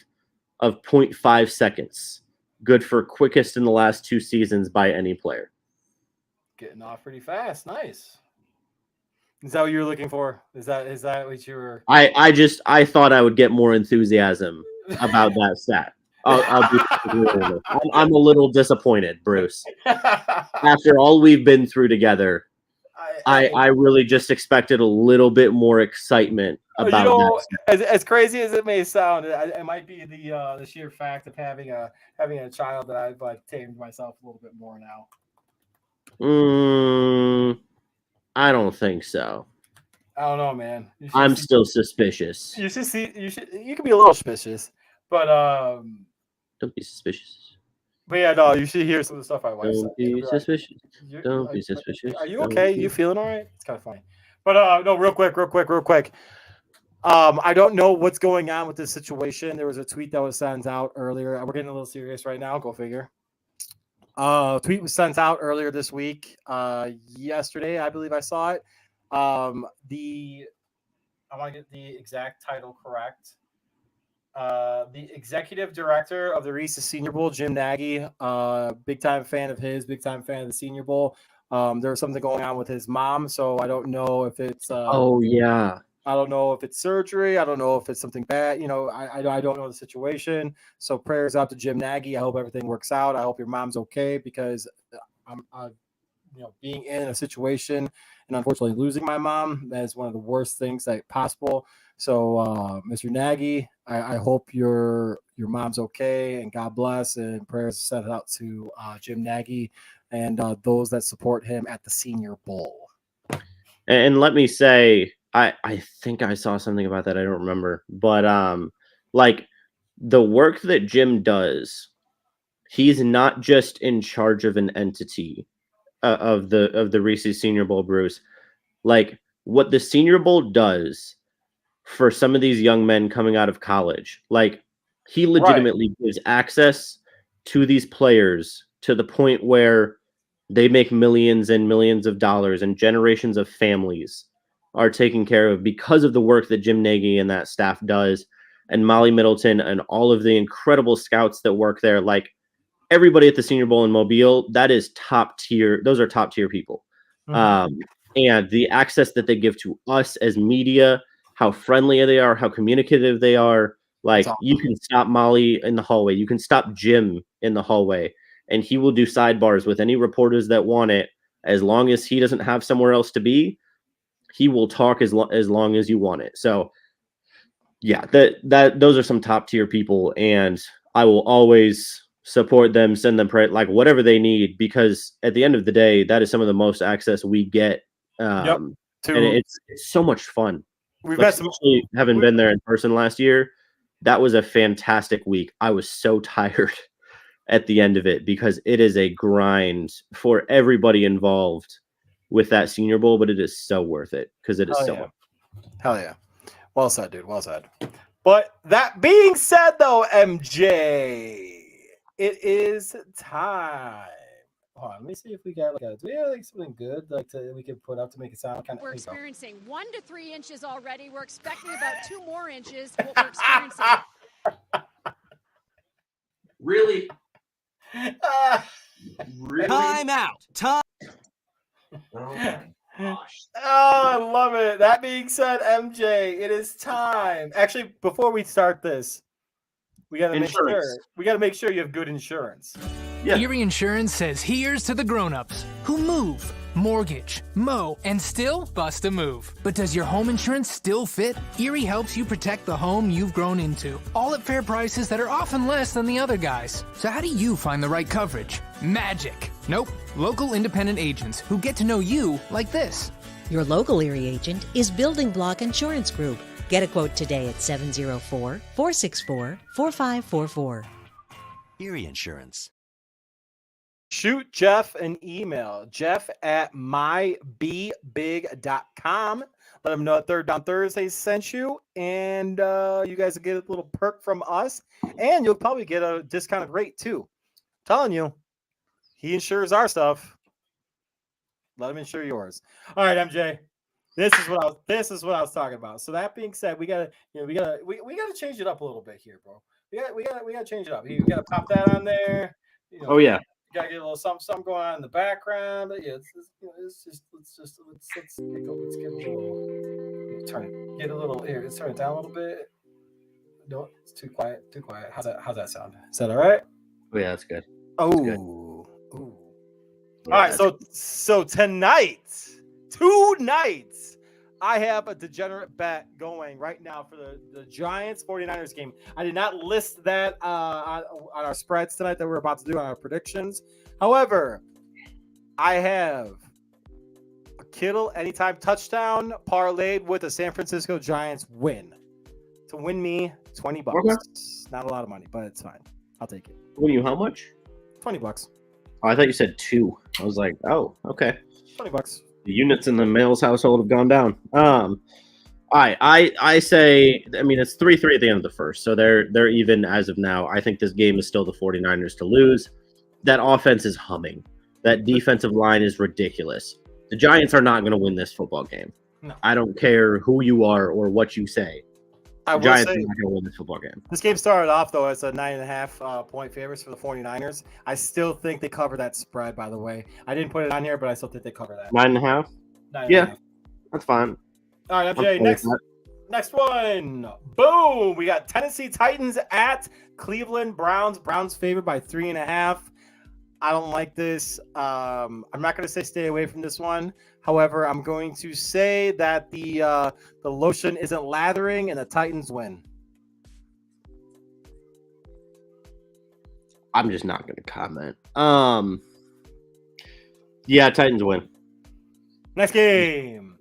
of 0.5 seconds. Good for quickest in the last 2 seasons by any player. Getting off pretty fast. Nice. Is that what you were looking for? Is that what you were? I thought I would get more enthusiasm about that stat. I'll be I'm a little disappointed, Bruce. After all we've been through together, I really just expected a little bit more excitement about that. As crazy as it may sound, it might be the sheer fact of having a child that I've like tamed myself a little bit more now. I don't think so. I don't know, man. I'm still suspicious. You should see. You can be a little suspicious, but don't be suspicious. But yeah, no, you should hear some of the stuff I watch. Don't be suspicious. Don't be suspicious. Are you okay? You feeling all right? It's kind of funny. But no, real quick. I don't know what's going on with this situation. There was a tweet that was sent out earlier. We're getting a little serious right now. Go figure. Tweet was sent out earlier this week. Yesterday, I believe I saw it. I want to get the exact title correct. The executive director of the Reese's Senior Bowl, Jim Nagy, big time fan of his, big time fan of the Senior Bowl. There was something going on with his mom, so I don't know if it's. Oh yeah. I don't know if it's surgery. I don't know if it's something bad. You know, I don't know the situation. So prayers out to Jim Nagy. I hope everything works out. I hope your mom's okay because I'm being in a situation and unfortunately losing my mom, that is one of the worst things that possible. So, Mr. Nagy, I hope your mom's okay and God bless, and prayers sent out to Jim Nagy and those that support him at the Senior Bowl. And let me say, I think I saw something about that. I don't remember, but like the work that Jim does, he's not just in charge of an entity of the Reese's Senior Bowl, Bruce. Like what the Senior Bowl does for some of these young men coming out of college, like he legitimately gives access to these players to the point where they make millions and millions of dollars and generations of families are taken care of because of the work that Jim Nagy and that staff does, and Molly Middleton and all of the incredible scouts that work there. Like everybody at the Senior Bowl in Mobile, that is top tier. Those are top tier people. Mm-hmm. And the access that they give to us as media, how friendly they are, how communicative they are. Like awesome. You can stop Molly in the hallway. You can stop Jim in the hallway, and he will do sidebars with any reporters that want it. As long as he doesn't have somewhere else to be, he will talk as long as you want it. So yeah, those are some top tier people, and I will always support them, send them prayer, like whatever they need, because at the end of the day, that is some of the most access we get. And it's so much fun. We've like, had some, having been there in person last year, that was a fantastic week. I was so tired at the end of it because it is a grind for everybody involved with that Senior Bowl, but it is so worth it because it is so much. Hell yeah. Well said, dude. Well said. But that being said, though, MJ, it is time. Hold on, let me see if we got do we have something good we can put up to make it sound kind of. We're experiencing 1 to 3 inches already. We're expecting about 2 more inches. What we're experiencing. Really? Really? Time out. Time. Oh, I love it. That being said, MJ, it is time. Actually, before we start this, we gotta make sure you have good insurance. Yeah. Erie Insurance says here's to the grown-ups who move, mortgage, mow, and still bust a move. But does your home insurance still fit? Erie helps you protect the home you've grown into, all at fair prices that are often less than the other guys. So how do you find the right coverage? Magic. Nope. Local independent agents who get to know you like this. Your local Erie agent is Building Block Insurance Group. Get a quote today at 704-464-4544. Erie Insurance. Shoot Jeff an email, jeff@mybbig.com. Let him know Third Down Thursday sent you, and you guys will get a little perk from us, and you'll probably get a discounted rate too. I'm telling you, he insures our stuff. Let him insure yours. All right, MJ. This is what I was talking about. So that being said, we gotta change it up a little bit here, bro. We gotta change it up. You gotta pop that on there. Oh yeah. You gotta get a little something going on in the background. But yeah, let's get a little get a little here. Let's turn it down a little bit. No, it's too quiet. How's that sound? Is that all right? Oh yeah, that's good. Ooh. Yeah, All right, so tonight, I have a degenerate bet going right now for the Giants 49ers game. I did not list that on our spreads tonight that we're about to do on our predictions. However, I have a Kittle anytime touchdown parlayed with a San Francisco Giants win to win me $20. Okay. Not a lot of money, but it's fine. I'll take it. Win you how much? $20. Oh, I thought you said 2. I was like, oh, okay. $20. The units in the male's household have gone down. I say, I mean, it's 3-3 at the end of the first, so they're even as of now. I think this game is still the 49ers to lose. That offense is humming. That defensive line is ridiculous. The Giants are not going to win this football game. No. I don't care who you are or what you say. The Giants are not going to win this football game. This game started off, though, as a 9.5 point favorites for the 49ers. I still think they cover that spread, by the way. I didn't put it on here, but I still think they cover that. 9.5? 9.5. Yeah, that's fine. All right, MJ, next one. Boom. We got Tennessee Titans at Cleveland Browns. Browns favored by 3.5. I don't like this. I'm not going to say stay away from this one. However, I'm going to say that the lotion isn't lathering and the Titans win. I'm just not going to comment. Yeah, Titans win. Next game.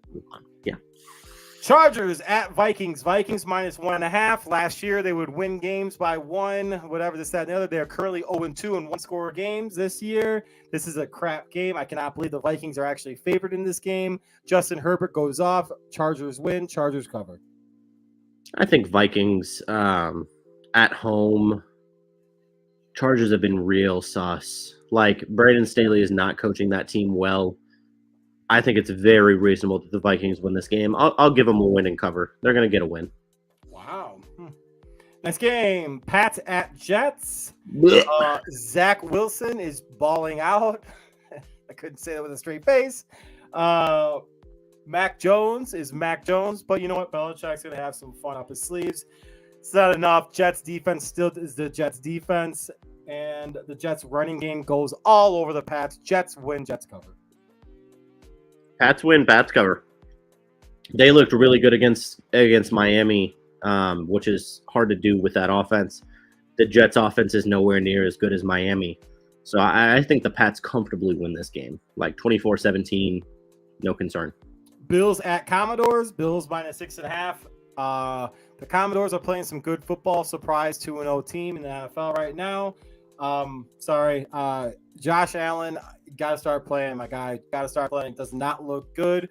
Yeah. Chargers at Vikings. Vikings minus 1.5. Last year, they would win games by 1, whatever this, that, and the other. They're currently 0-2 in one-score games this year. This is a crap game. I cannot believe the Vikings are actually favored in this game. Justin Herbert goes off. Chargers win. Chargers cover. I think Vikings at home. Chargers have been real sus. Like, Brandon Staley is not coaching that team well. I think it's very reasonable that the Vikings win this game. I'll give them a win and cover. They're going to get a win. Wow. Next game, Pats at Jets. Zach Wilson is balling out. I couldn't say that with a straight face. Mac Jones is Mac Jones, but you know what? Belichick's going to have some fun up his sleeves. It's not enough. Jets defense still is the Jets defense, and the Jets running game goes all over the Pats. Jets win, Jets cover. Pats win, Pats cover. They looked really good against Miami, which is hard to do with that offense. The Jets' offense is nowhere near as good as Miami. So I think the Pats comfortably win this game. Like 24-17, no concern. Bills at Commodores. Bills minus 6.5. The Commodores are playing some good football. Surprise 2-0 team in the NFL right now. Sorry. Josh Allen, got to start playing, my guy. Got to start playing. Does not look good.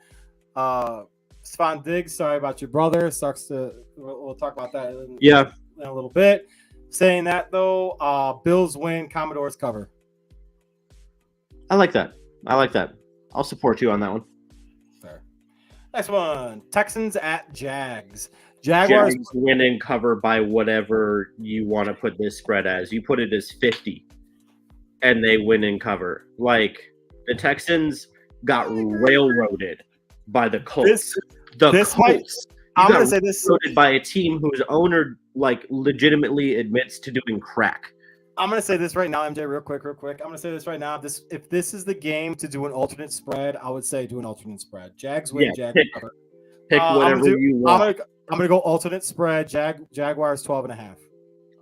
Stephon Diggs, sorry about your brother. Sucks to. We'll talk about that in a little bit. Saying that, though, Bills win, Commodores cover. I like that. I'll support you on that one. Fair. Next one, Texans at Jags. Jaguars win and cover by whatever you want to put this spread as. You put it as 50, and they win and cover. Like, the Texans got railroaded by the Colts. I'm going to say this. Railroaded by a team whose owner, like, legitimately admits to doing crack. I'm going to say this right now, MJ, real quick. I'm going to say this right now. If this is the game to do an alternate spread, I would say do an alternate spread. Jags win, Jags cover. Pick whatever you want. I'm going to go alternate spread. Jaguars 12.5.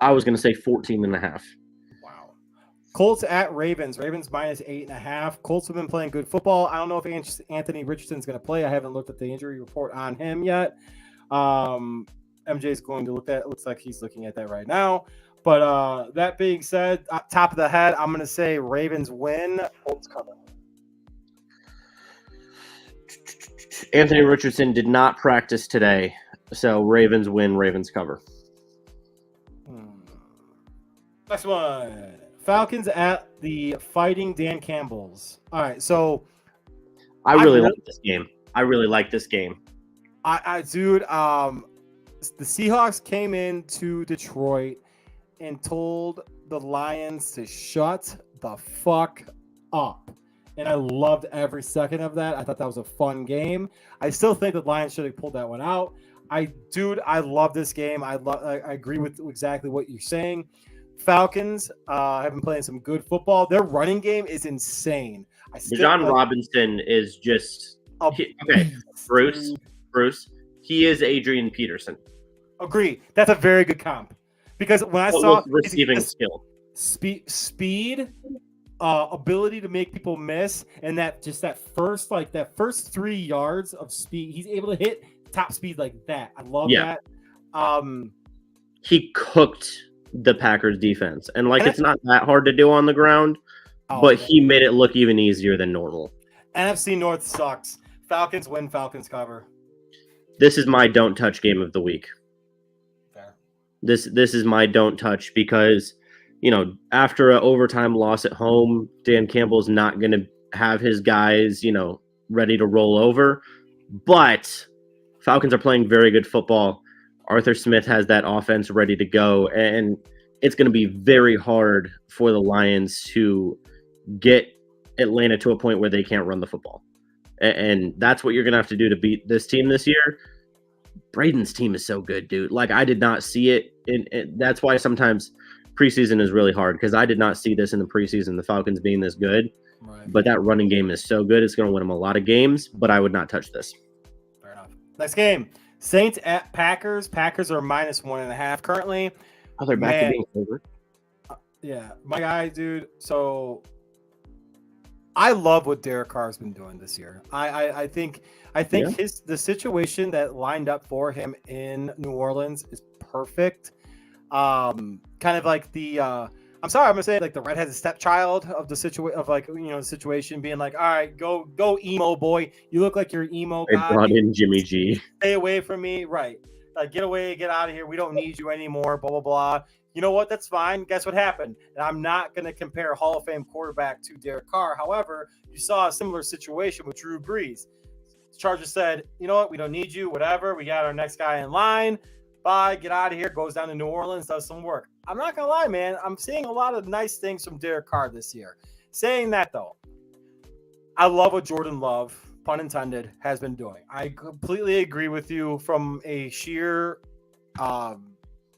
I was going to say 14.5. Wow. Colts at Ravens. Ravens minus 8.5. Colts have been playing good football. I don't know if Anthony Richardson's going to play. I haven't looked at the injury report on him yet. MJ's going to look at it. Looks like he's looking at that right now. But that being said, top of the head, I'm going to say Ravens win. Colts cover. Anthony Richardson did not practice today, so Ravens win, Ravens cover. Next one. Falcons at the Fighting Dan Campbell's. All right, so I really like this game. I really like this game. Dude, the Seahawks came into Detroit and told the Lions to shut the fuck up. And I loved every second of that. I thought that was a fun game. I still think the Lions should have pulled that one out. I love this game. I agree with exactly what you're saying. Falcons have been playing some good football. Their running game is insane. Bijan Robinson is just Bruce. He is Adrian Peterson. Agree. That's a very good comp. Because when I saw receiving skill, speed, ability to make people miss, and that first 3 yards of speed, he's able to hit top speed like that. I love that. He cooked the Packers defense, and it's not that hard to do on the ground, but he made it look even easier than normal. NFC North sucks. Falcons win, Falcons cover. This is my don't touch game of the week. Fair. This is my don't touch because, after an overtime loss at home, Dan Campbell's not going to have his guys, ready to roll over. But Falcons are playing very good football. Arthur Smith has that offense ready to go, and it's going to be very hard for the Lions to get Atlanta to a point where they can't run the football. And that's what you're going to have to do to beat this team this year. Braden's team is so good, dude. I did not see it. And that's why sometimes preseason is really hard, because I did not see this in the preseason, the Falcons being this good. Right. But that running game is so good. It's going to win them a lot of games, but I would not touch this. Fair enough. Next game. Saints at Packers. Packers are -1.5 currently. Oh, they're back to being over. Yeah, my guy, dude. So I love what Derek Carr's been doing this year. I think the situation that lined up for him in New Orleans is perfect. Kind of like the I'm sorry, I'm gonna say the redheaded stepchild of the situation being like, all right, go emo boy. You look like you're emo guy. They brought in Jimmy G. Stay away from me, right? Get away, get out of here. We don't need you anymore. Blah blah blah. You know what? That's fine. Guess what happened? And I'm not going to compare Hall of Fame quarterback to Derek Carr. However, you saw a similar situation with Drew Brees. The Chargers said, you know what? We don't need you. Whatever. We got our next guy in line. Bye. Get out of here. Goes down to New Orleans. Does some work. I'm not going to lie, man. I'm seeing a lot of nice things from Derek Carr this year. Saying that, though, I love what Jordan Love, pun intended, has been doing. I completely agree with you from a sheer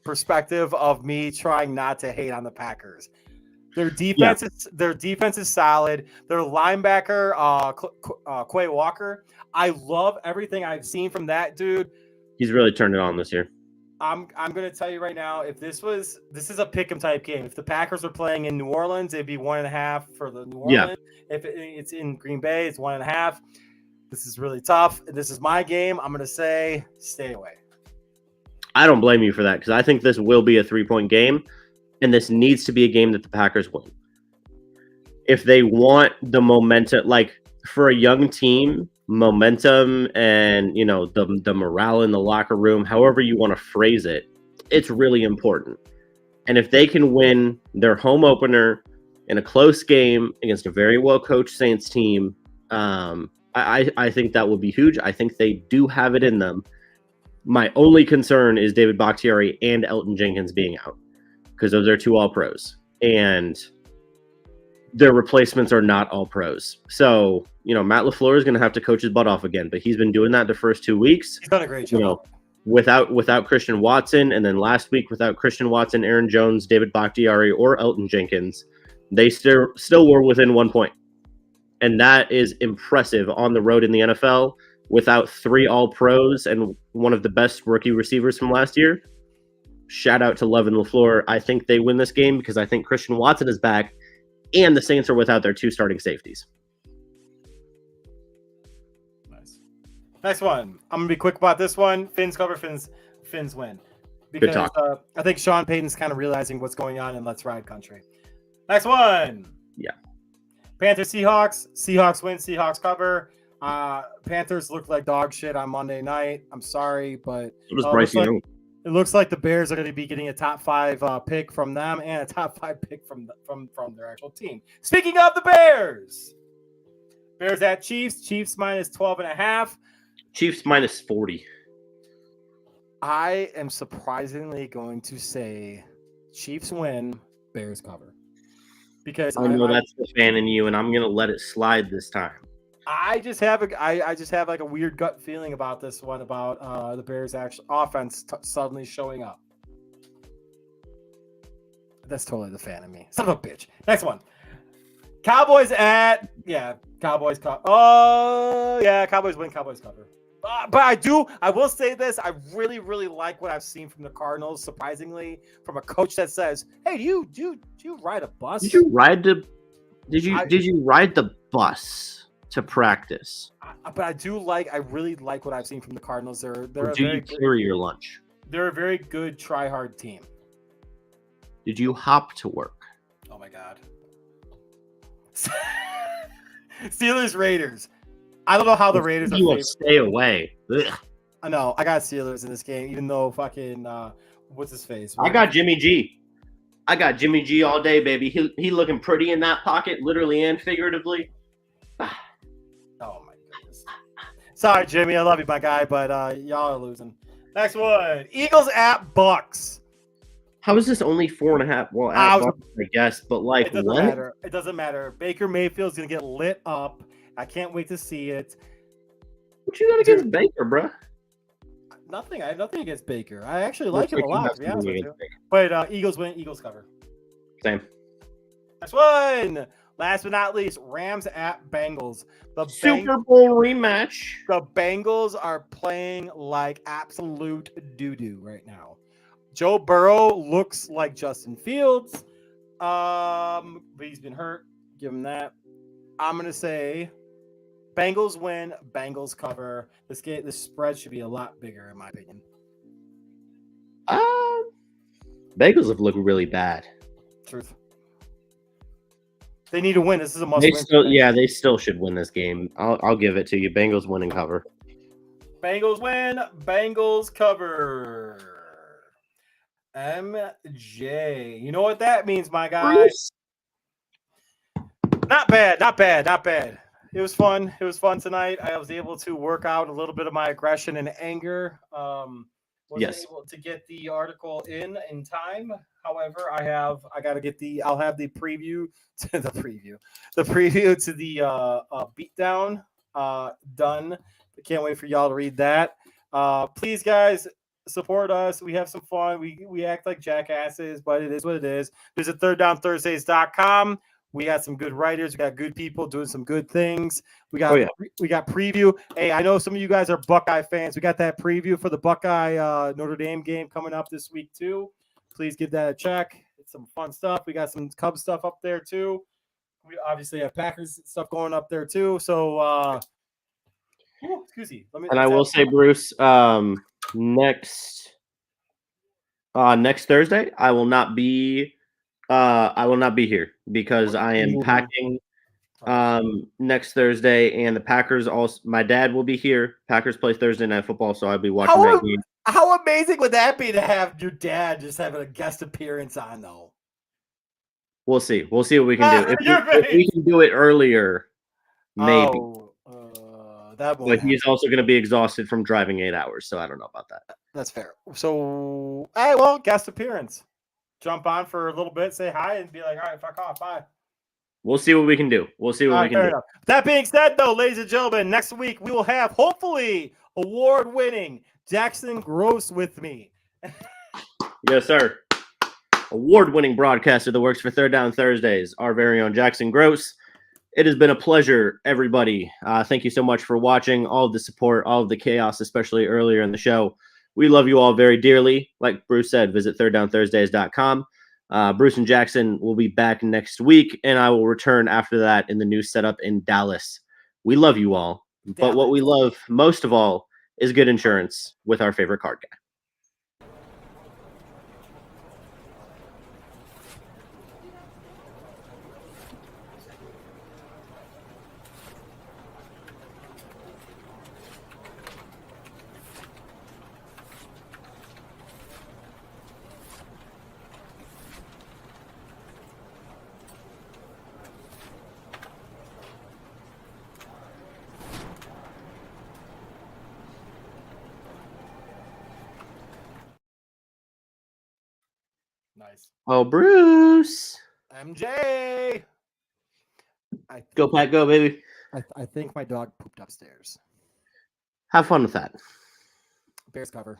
perspective of me trying not to hate on the Packers. Their defense is solid. Their linebacker, Quay Walker, I love everything I've seen from that dude. He's really turned it on this year. I'm going to tell you right now, if this is a pick'em type game. If the Packers were playing in New Orleans, it'd be 1.5 for the New Orleans. Yeah. If it's in Green Bay, it's 1.5. This is really tough. This is my game. I'm going to say stay away. I don't blame you for that, because I think this will be a 3-point game, and this needs to be a game that the Packers win. If they want the momentum, for a young team, momentum and, the morale in the locker room, however you want to phrase it, it's really important. And if they can win their home opener in a close game against a very well-coached Saints team, I think that will be huge. I think they do have it in them. My only concern is David Bakhtiari and Elton Jenkins being out, because those are 2 all-pros. And their replacements are not all-pros. So, Matt LaFleur is going to have to coach his butt off again, but he's been doing that the first 2 weeks. He's done a great job. Without Christian Watson, and then last week without Christian Watson, Aaron Jones, David Bakhtiari, or Elton Jenkins, they still were within 1 point. And that is impressive on the road in the NFL without 3 all-pros and one of the best rookie receivers from last year. Shout out to Love and LaFleur. I think they win this game because I think Christian Watson is back and the Saints are without their 2 starting safeties. Nice. Next one. I'm going to be quick about this one. Fins cover, Fins win. Because Good talk. I think Sean Payton's kind of realizing what's going on in Let's Ride country. Next one. Yeah. Panthers, Seahawks. Seahawks win, Seahawks cover. Panthers looked like dog shit on Monday night. I'm sorry, but It was Bryce Young. It looks like the Bears are going to be getting a top 5 pick from them and a top 5 pick from their actual team. Speaking of the Bears at Chiefs. Chiefs -12.5. Chiefs minus 40. I am surprisingly going to say Chiefs win, Bears cover. Because I know that's the fan in you, and I'm gonna let it slide this time. I just have like a weird gut feeling about this one, about the Bears' actual offense suddenly showing up. That's totally the fan in me. Son of a bitch. Next one. Cowboys at Cowboys cover. Oh yeah, Cowboys win, Cowboys cover. But I will say this. I really, really like what I've seen from the Cardinals. Surprisingly, from a coach that says, "Hey, do you ride a bus? Did you ride the bus to practice? But I really like what I've seen from the Cardinals. They're Or do you carry your lunch? They're a very good try hard team. Did you hop to work? Oh my god. Steelers Raiders. I don't know how the Raiders are. You will stay away. Ugh. I know. I got Steelers in this game, even though fucking what's his face? I got Jimmy G. I got Jimmy G all day, baby. He looking pretty in that pocket, literally and figuratively. Oh my goodness. Sorry, Jimmy. I love you, my guy, but y'all are losing. Next one. Eagles at Bucks. How is this only 4.5? Well, at Bucks, I guess, but like it doesn't what? matter. It doesn't matter. Baker Mayfield's gonna get lit up. I can't wait to see it. What you got against Baker, bro? Nothing. I have nothing against Baker. I actually like him a lot, to be honest with you. Baker. But Eagles win. Eagles cover. Same. Next one. Last but not least, Rams at Bengals. The Super Bowl rematch. The Bengals are playing like absolute doo-doo right now. Joe Burrow looks like Justin Fields. But he's been hurt. Give him that. I'm gonna say Bengals win, Bengals cover. This spread should be a lot bigger, in my opinion. Bengals have looked really bad. Truth. They need to win. This is a must-win. They still should win this game. I'll give it to you. Bengals win and cover. Bengals win, Bengals cover. MJ. You know what that means, my guy? Bruce. Not bad. It was fun. It was fun tonight. I was able to work out a little bit of my aggression and anger. Wasn't able to get the article in time. However, I'll have the preview to the beatdown done. I can't wait for y'all to read that. Please, guys, support us. We have some fun. We act like jackasses, but it is what it is. Visit ThirdDownThursdays.com. We got some good writers. We got good people doing some good things. We got preview. Hey, I know some of you guys are Buckeye fans. We got that preview for the Buckeye Notre Dame game coming up this week too. Please give that a check. It's some fun stuff. We got some Cubs stuff up there too. We obviously have Packers stuff going up there too. So, excuse me. I will say, Bruce, next Thursday, I will not be here because I am packing next Thursday, and the Packers also. My dad will be here. Packers play Thursday Night Football, so I'll be watching that game. How amazing would that be to have your dad just having a guest appearance on, though? We'll see. We'll see what we can do. If we can do it earlier, maybe. But he's also going to be exhausted from driving 8 hours, so I don't know about that. That's fair. So, hey, well, guest appearance. Jump on for a little bit, say hi, and be like, all right, fuck off, bye. We'll see what we can do. That being said, though, ladies and gentlemen, next week we will have, hopefully, award-winning Jackson Gross with me. Yes, sir. Award-winning broadcaster that works for Third Down Thursdays, our very own Jackson Gross. It has been a pleasure, everybody. Thank you so much for watching, all of the support, all of the chaos, especially earlier in the show. We love you all very dearly. Like Bruce said, visit ThirdDownThursdays.com. Bruce and Jackson will be back next week, and I will return after that in the new setup in Dallas. We love you all, but what we love most of all is good insurance with our favorite card guy. Nice. Oh, Bruce. MJ. Go, Pat, go, baby. I think my dog pooped upstairs. Have fun with that. Bears cover.